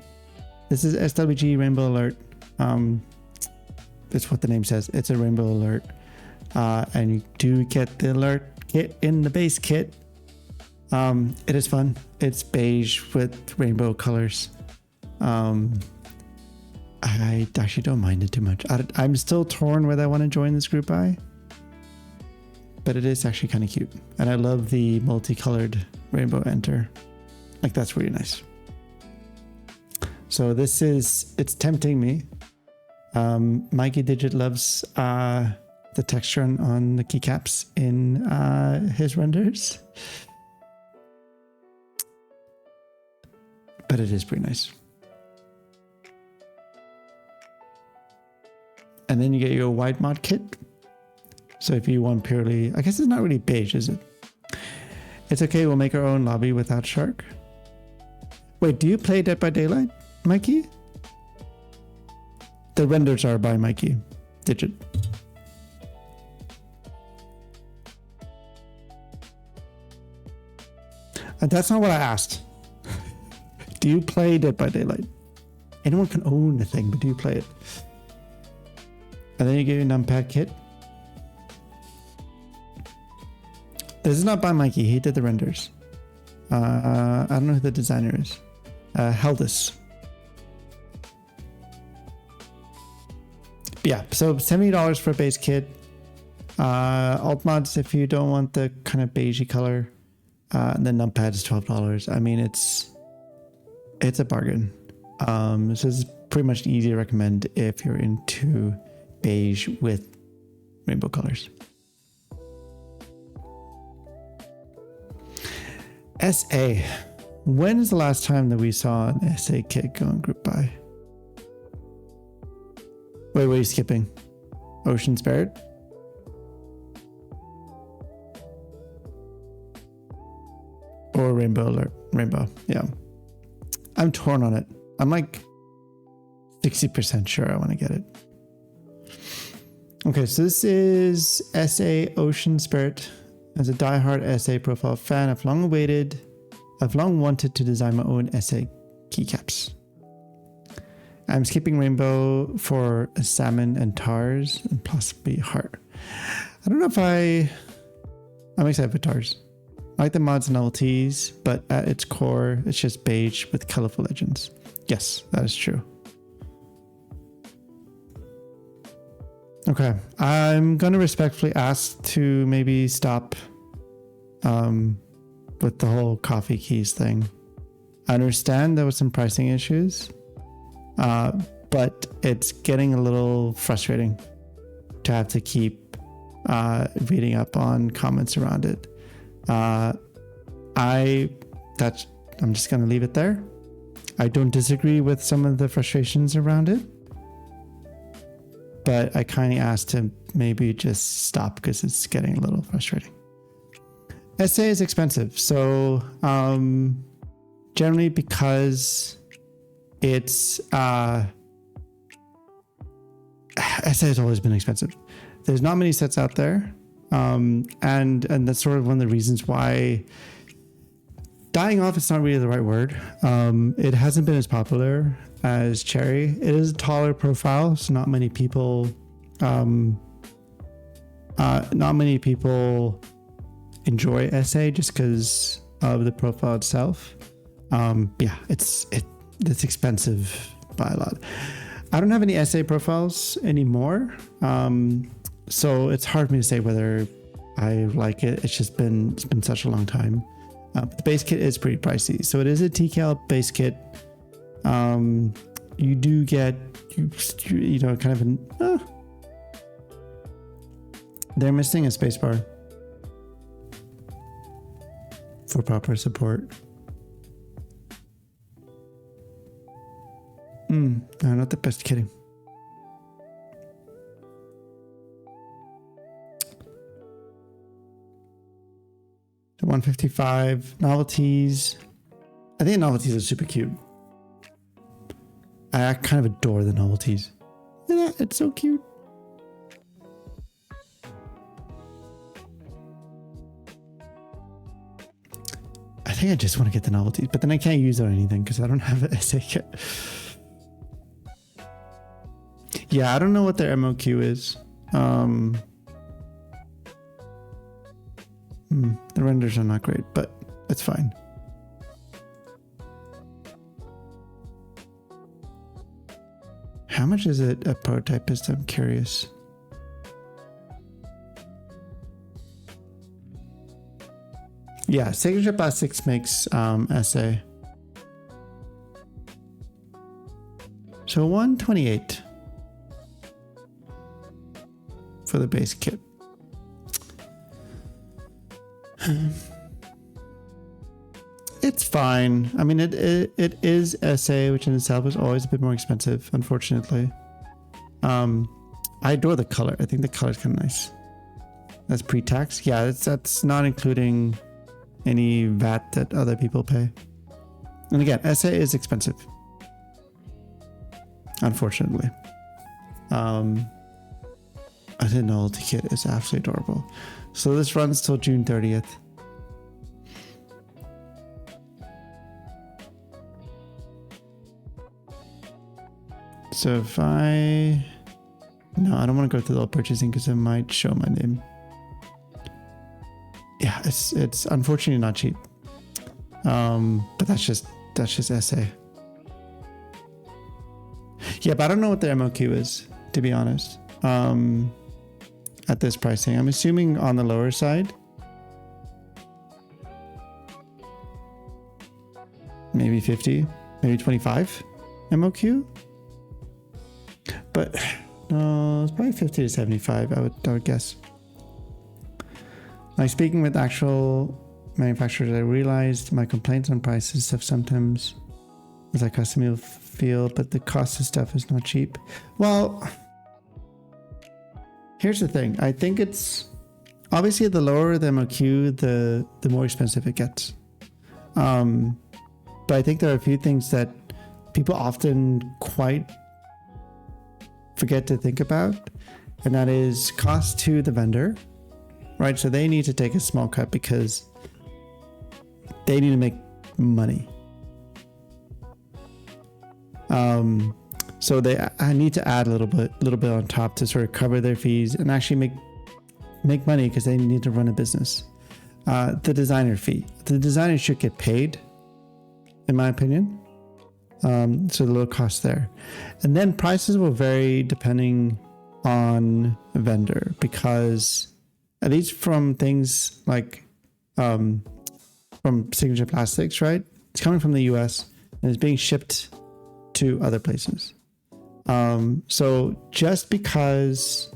This is SWG Rainbow Alert. That's what the name says. It's a Rainbow Alert. And you do get the alert kit in the base kit. It is fun. It's beige with rainbow colors. I actually don't mind it too much. I'm still torn whether I want to join this group buy, but it is actually kind of cute. And I love the multicolored rainbow enter. Like, that's really nice. So it's tempting me. Mikey Digit loves the texture on the keycaps in his renders. But it is pretty nice. And then you get your white mod kit. So if you want purely, I guess it's not really beige, is it? It's okay, we'll make our own lobby without Shark. Wait, do you play Dead by Daylight, Mikey? The renders are by Mikey Digit. And that's not what I asked. Do you play Dead by Daylight? Anyone can own the thing, but do you play it? And then you get your numpad kit. This is not by Mikey. He did the renders. I don't know who the designer is. Heldis. Yeah, so $70 for a base kit. Alt mods if you don't want the kind of beigey color. And then numpad is $12. I mean, it's a bargain. This is pretty much easy to recommend if you're into beige with rainbow colors. SA. When is the last time that we saw an SA kit go on group buy? Wait, what are you skipping? Ocean Spirit? Or Rainbow Alert? Rainbow, yeah. I'm torn on it. I'm like 60% sure I want to get it. Okay, so this is SA Ocean Spirit. As a diehard SA profile fan, I've long wanted to design my own SA keycaps. I'm skipping rainbow for a salmon and tars and possibly heart. I don't know if I'm excited for tars. I like the mods and novelties, but at its core, it's just beige with colorful legends. Yes, that is true. Okay, I'm going to respectfully ask to maybe stop with the whole coffee keys thing. I understand there was some pricing issues, but it's getting a little frustrating to have to keep reading up on comments around it. I'm just going to leave it there. I don't disagree with some of the frustrations around it, but I kindly asked him maybe just stop because it's getting a little frustrating. SA is expensive, so generally because it's SA has always been expensive. There's not many sets out there, and that's sort of one of the reasons why dying off is not really the right word. It hasn't been as popular as Cherry. It is a taller profile, so not many people enjoy SA just because of the profile itself. Yeah, it's expensive by a lot. I don't have any SA profiles anymore, so it's hard for me to say whether I like it. It's been such a long time. But the base kit is pretty pricey, so it is a TKL base kit. You do get you know, kind of an they're missing a spacebar for proper support. No, not the best kitting. The 155 novelties. I think novelties are super cute. I kind of adore the novelties. Look at that, it's so cute. I think I just want to get the novelties, but then I can't use it on anything because I don't have an SA kit. Yeah, I don't know what their MOQ is. The renders are not great, but it's fine. How much is it a prototype is? I'm curious. Yeah, Signature Plastics makes SA. So 128 for the base kit. It's fine. I mean, it is SA, which in itself is always a bit more expensive, unfortunately. I adore the color. I think the color is kind of nice. That's pre-tax. Yeah, that's not including any VAT that other people pay. And again, SA is expensive, unfortunately. I didn't know the kit is absolutely adorable. So this runs till June 30th. So if no, I don't want to go through the whole purchasing because it might show my name. Yeah, it's unfortunately not cheap. But that's just SA. Yeah, but I don't know what the MOQ is, to be honest. At this pricing, I'm assuming on the lower side. Maybe 50, maybe 25 MOQ. But no, it's probably 50 to 75, I would guess. Like speaking with actual manufacturers, I realized my complaints on prices have sometimes as I custom feel, but the cost of stuff is not cheap. Well, here's the thing. I think it's obviously the lower the MOQ, the more expensive it gets. But I think there are a few things that people often quite forget to think about, and that is cost to the vendor, right? So they need to take a small cut because they need to make money. So I need to add a little bit on top to sort of cover their fees and actually make money because they need to run a business. The designer fee. The designer should get paid, in my opinion. So the low cost there. And then prices will vary depending on the vendor, because at least from things like from Signature Plastics, right? It's coming from the US and it's being shipped to other places. So just because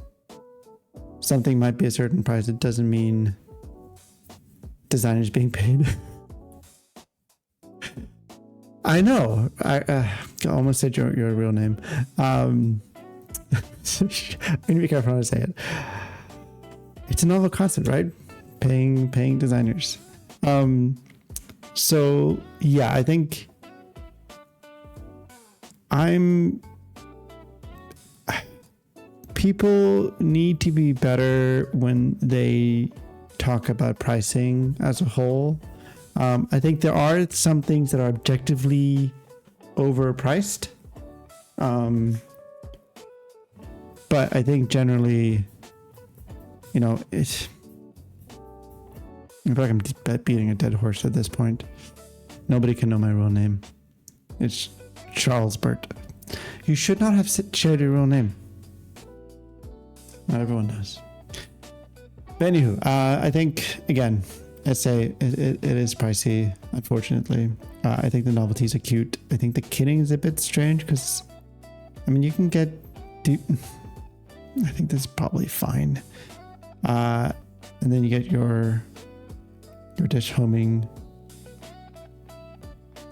something might be a certain price, it doesn't mean designers being paid. I know. I almost said your real name. I need to be careful how to say it. It's a novel concept, right? Paying designers. So yeah, I think people need to be better when they talk about pricing as a whole. I think there are some things that are objectively overpriced. But I think generally, you know, it's... I feel like I'm beating a dead horse at this point. Nobody can know my real name. It's Charles Burt. You should not have shared your real name. Not everyone does. But anywho, I think, again, I'd say it is pricey, unfortunately. I think the novelties are cute. I think the kitting is a bit strange because, I mean, you can get deep. I think this is probably fine. And then you get your dish homing.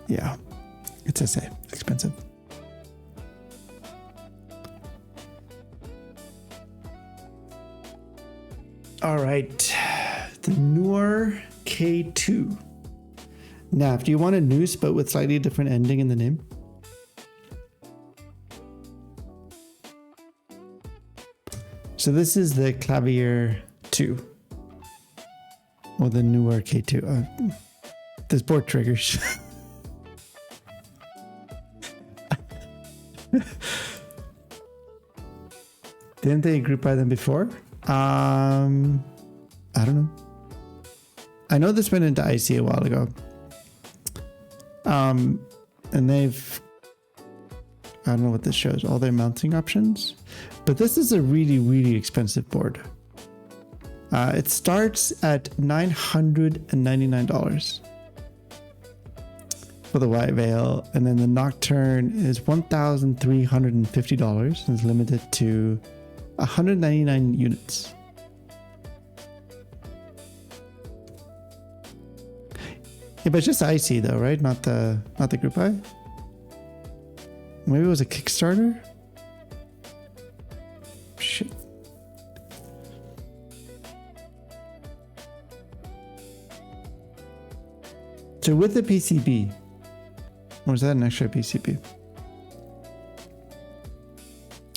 Yeah, it's expensive. All right, the Newer K2. Now, do you want a noose but with slightly different ending in the name? So this is the Clavier 2. Or the Newer K2. This board triggers. Didn't they group by them before? I don't know. I know this went into IC a while ago. And they've... I don't know what this shows. All their mounting options. But this is a really, really expensive board. It starts at $999 for the White Veil, and then the Nocturne is $1,350 and is limited to 199 units. Yeah, but it's just IC though, right? Not the group buy. Maybe it was a Kickstarter. Shit. So with the PCB, or is that an extra PCB?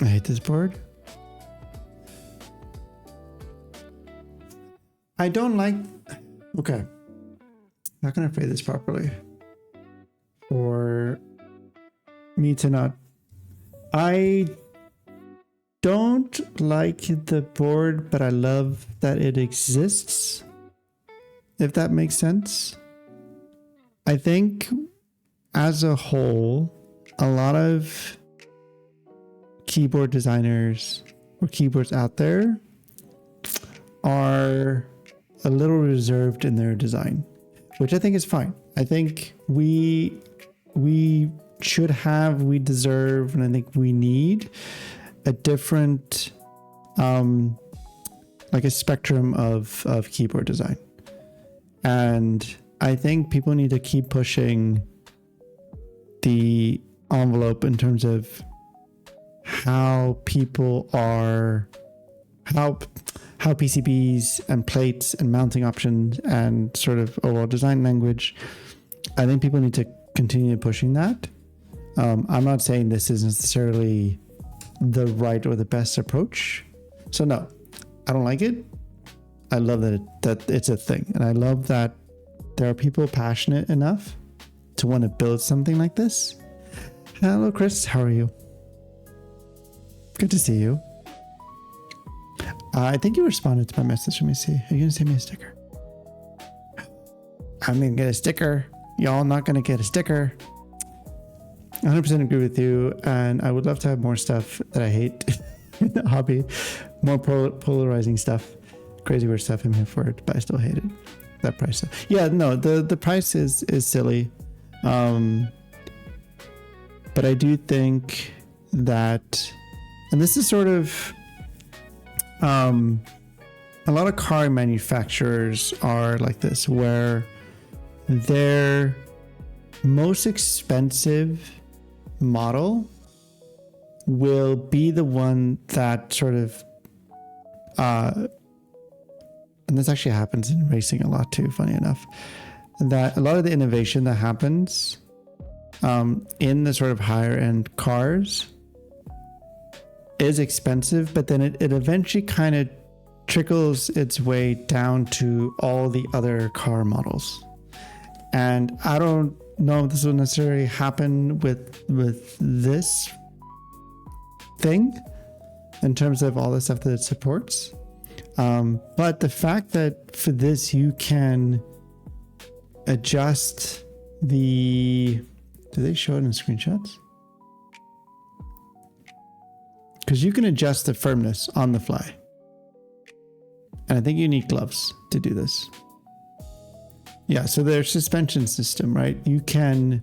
I hate this board. I don't like... Okay. How can I phrase this properly? For me to not... I don't like the board, but I love that it exists. If that makes sense. I think as a whole, a lot of keyboard designers or keyboards out there are a little reserved in their design, which I think is fine. I think we should have, we deserve, and I think we need a different, like a spectrum of keyboard design. And I think people need to keep pushing the envelope in terms of how people are, how PCBs and plates and mounting options and sort of overall design language. I think people need to continue pushing that. I'm not saying this is necessarily the right or the best approach. So no, I don't like it. I love that it's a thing. And I love that there are people passionate enough to want to build something like this. Hello, Chris. How are you? Good to see you. I think you responded to my message. Let me see. Are you going to send me a sticker? I'm going to get a sticker. Y'all not going to get a sticker. 100% agree with you. And I would love to have more stuff that I hate in the hobby. More polarizing stuff. Crazy weird stuff. I'm here for it, but I still hate it. That price. Yeah, no, the price is silly. But I do think that, and this is sort of, a lot of car manufacturers are like this, where their most expensive model will be the one that sort of, and this actually happens in racing a lot too, funny enough, that a lot of the innovation that happens in the sort of higher end cars is expensive, but then it eventually kind of trickles its way down to all the other car models. And I don't know if this will necessarily happen with this thing in terms of all the stuff that it supports. But the fact that for this you can adjust the, do they show it in screenshots? Because you can adjust the firmness on the fly. And I think you need gloves to do this. Yeah, so their suspension system, right? You can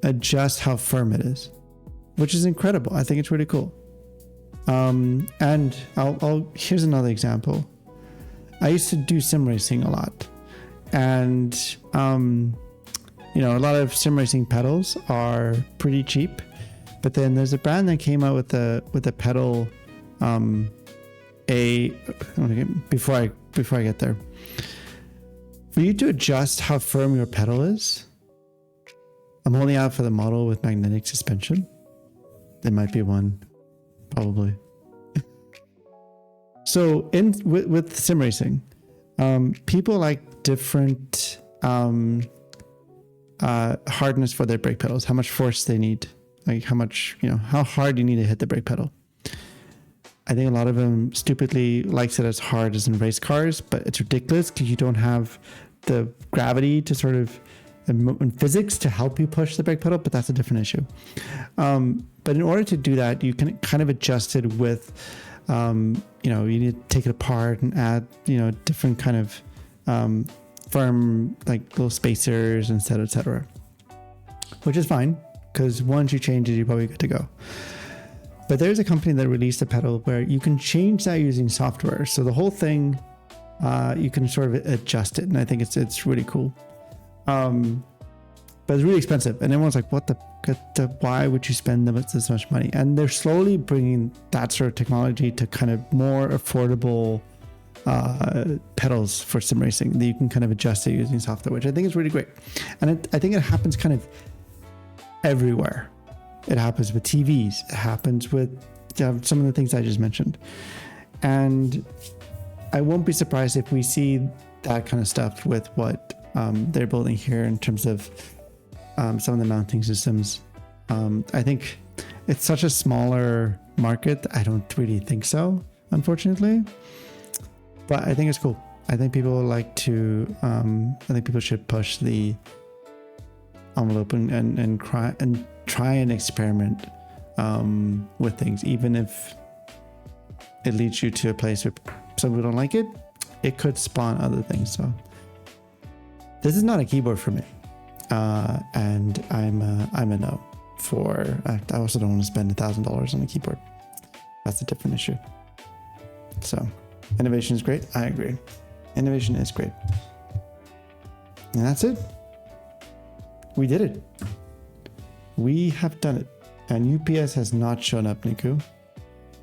adjust how firm it is, which is incredible. I think it's really cool. And here's another example. I used to do sim racing a lot. And, you know, a lot of sim racing pedals are pretty cheap. But then there's a brand that came out with a pedal, before I get there. For you to adjust how firm your pedal is, I'm holding out for the model with magnetic suspension. There might be one, probably. So with sim racing, people like different hardness for their brake pedals, how much force they need, like how much, you know, how hard you need to hit the brake pedal. I think a lot of them stupidly likes it as hard as in race cars, but it's ridiculous because you don't have the gravity to sort of, and physics to help you push the brake pedal, but that's a different issue. But in order to do that, you can kind of adjust it with, you know, you need to take it apart and add, you know, different kind of firm, like little spacers, et cetera, which is fine because once you change it, you're probably good to go. But there's a company that released a pedal where you can change that using software. So the whole thing, you can sort of adjust it, and I think it's really cool. But it's really expensive, and everyone's like, "What the? Why would you spend this much money?" And they're slowly bringing that sort of technology to kind of more affordable pedals for sim racing that you can kind of adjust it using software, which I think is really great. And I think it happens kind of everywhere. It happens with TVs. It happens with some of the things I just mentioned. And I won't be surprised if we see that kind of stuff with what they're building here in terms of some of the mounting systems. I think it's such a smaller market. I don't really think so, unfortunately. But I think it's cool. I think people like to, I think people should push the envelope and try and experiment with things, even if it leads you to a place where some people don't like it. It could spawn other things. So this is not a keyboard for me, and I'm a no. I also don't want to spend $1,000 on a keyboard. That's a different issue. So innovation is great. I agree. Innovation is great, and that's it. We did it. We have done it. And UPS has not shown up, Niku.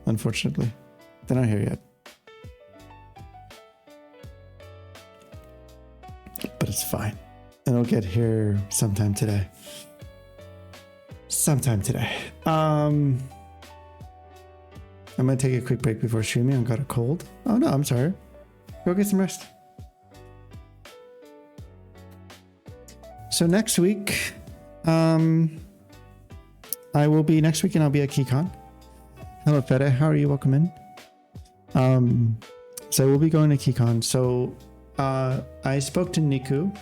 Unfortunately. They're not here yet. But it's fine. It'll get here sometime today. I'm going to take a quick break before streaming. I've got a cold. Oh no, I'm sorry. Go get some rest. So next week, I will be next week and I'll be at KeyCon. Hello, Fede. How are you? Welcome in. So we'll be going to KeyCon. So I spoke to Niku.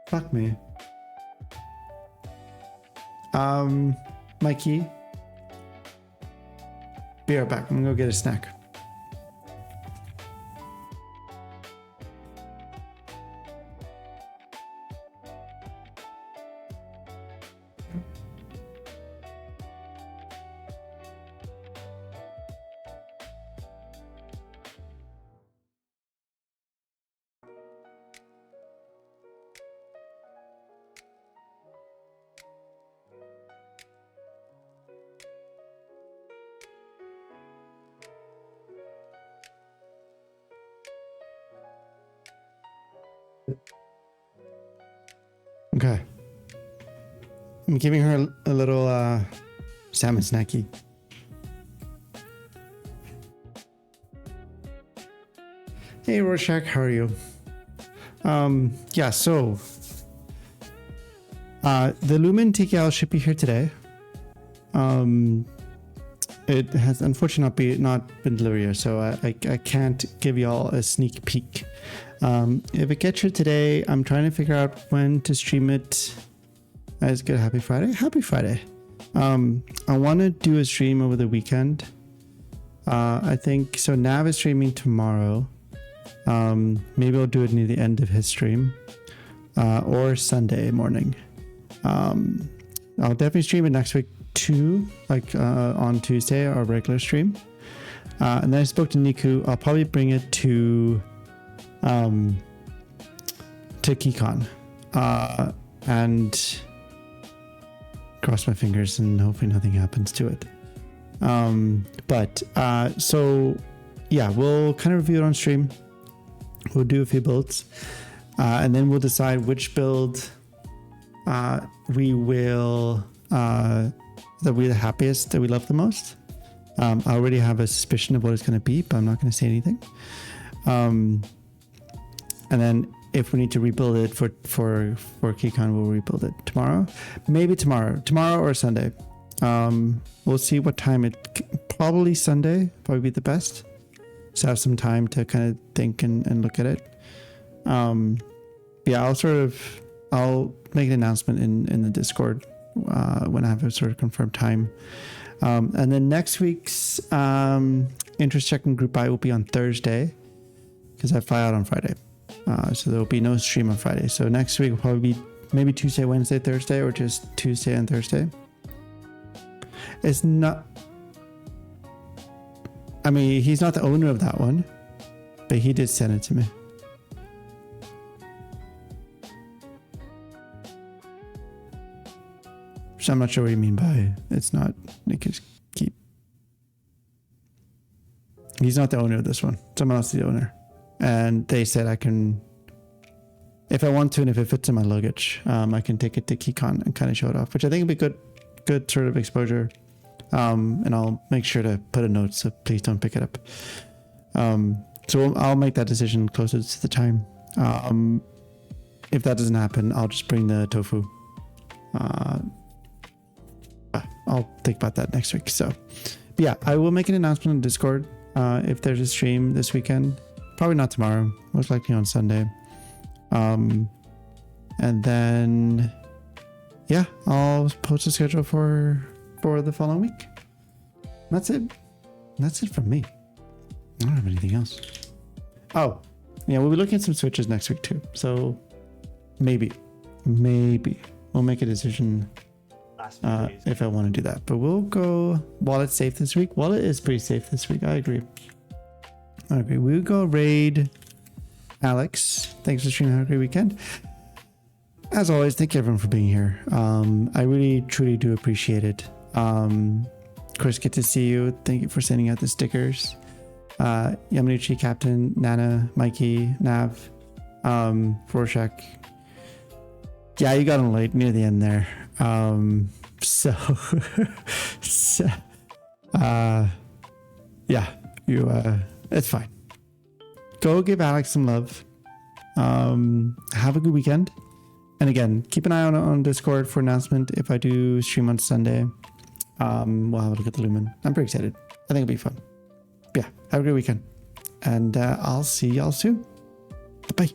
Fuck me. Mikey. Be right back. I'm gonna go get a snack. Okay. I'm giving her a little salmon snacky. Hey Rorschach, how are you? Yeah, so the Lumen TKL should be here today. It has unfortunately not been delivered yet, so I can't give y'all a sneak peek. If it gets here today, I'm trying to figure out when to stream it. That's good. Happy Friday. Happy Friday. I want to do a stream over the weekend. I think so. Nav is streaming tomorrow. Maybe I'll do it near the end of his stream, or Sunday morning. I'll definitely stream it next week too, like on Tuesday, our regular stream. And then I spoke to Niku. I'll probably bring it to KeyCon, and cross my fingers and hopefully nothing happens to it. So yeah, we'll kind of review it on stream. We'll do a few builds, and then we'll decide which build we will that we're the happiest, that we love the most. I already have a suspicion of what it's going to be, but I'm not going to say anything. And then if we need to rebuild it for KeyCon, we'll rebuild it tomorrow. Maybe tomorrow or Sunday. We'll see what time probably Sunday, probably be the best. So have some time to kind of think and look at it. Yeah, I'll make an announcement in the Discord when I have a sort of confirmed time. And then next week's interest checking group buy will be on Thursday, because I fly out on Friday. So there will be no stream on Friday. So next week will probably be maybe Tuesday, Wednesday, Thursday, or just Tuesday and Thursday. It's not... I mean, he's not the owner of that one, but he did send it to me. So I'm not sure what you mean by it's not Nick's keep. He's not the owner of this one. Someone else is the owner. And they said I can, if I want to, and if it fits in my luggage, I can take it to KeyCon and kind of show it off, which I think would be good sort of exposure. And I'll make sure to put a note, so please don't pick it up. So I'll make that decision closer to the time. If that doesn't happen, I'll just bring the tofu. I'll think about that next week. So, but yeah, I will make an announcement on Discord if there's a stream this weekend. Probably not tomorrow, most likely on Sunday. And then, yeah, I'll post a schedule for the following week. That's it. That's it from me. I don't have anything else. Oh, yeah, we'll be looking at some switches next week too. So maybe we'll make a decision if I want to do that. But we'll go wallet safe this week. Wallet is pretty safe this week. I agree. We'll go raid Alex. Thanks for streaming. Have a great weekend. As always, thank you everyone for being here. I really, truly do appreciate it. Chris, good to see you. Thank you for sending out the stickers. Yamanuchi, Captain, Nana, Mikey, Nav, Rorschach. Yeah, you got him late near the end there. Yeah, it's fine. Go give Alex some love. Have a good weekend. And again, keep an eye on Discord for announcement if I do stream on Sunday. We'll have a look at the Lumen. I'm pretty excited. I think it'll be fun. But yeah, have a great weekend. And I'll see y'all soon. Bye.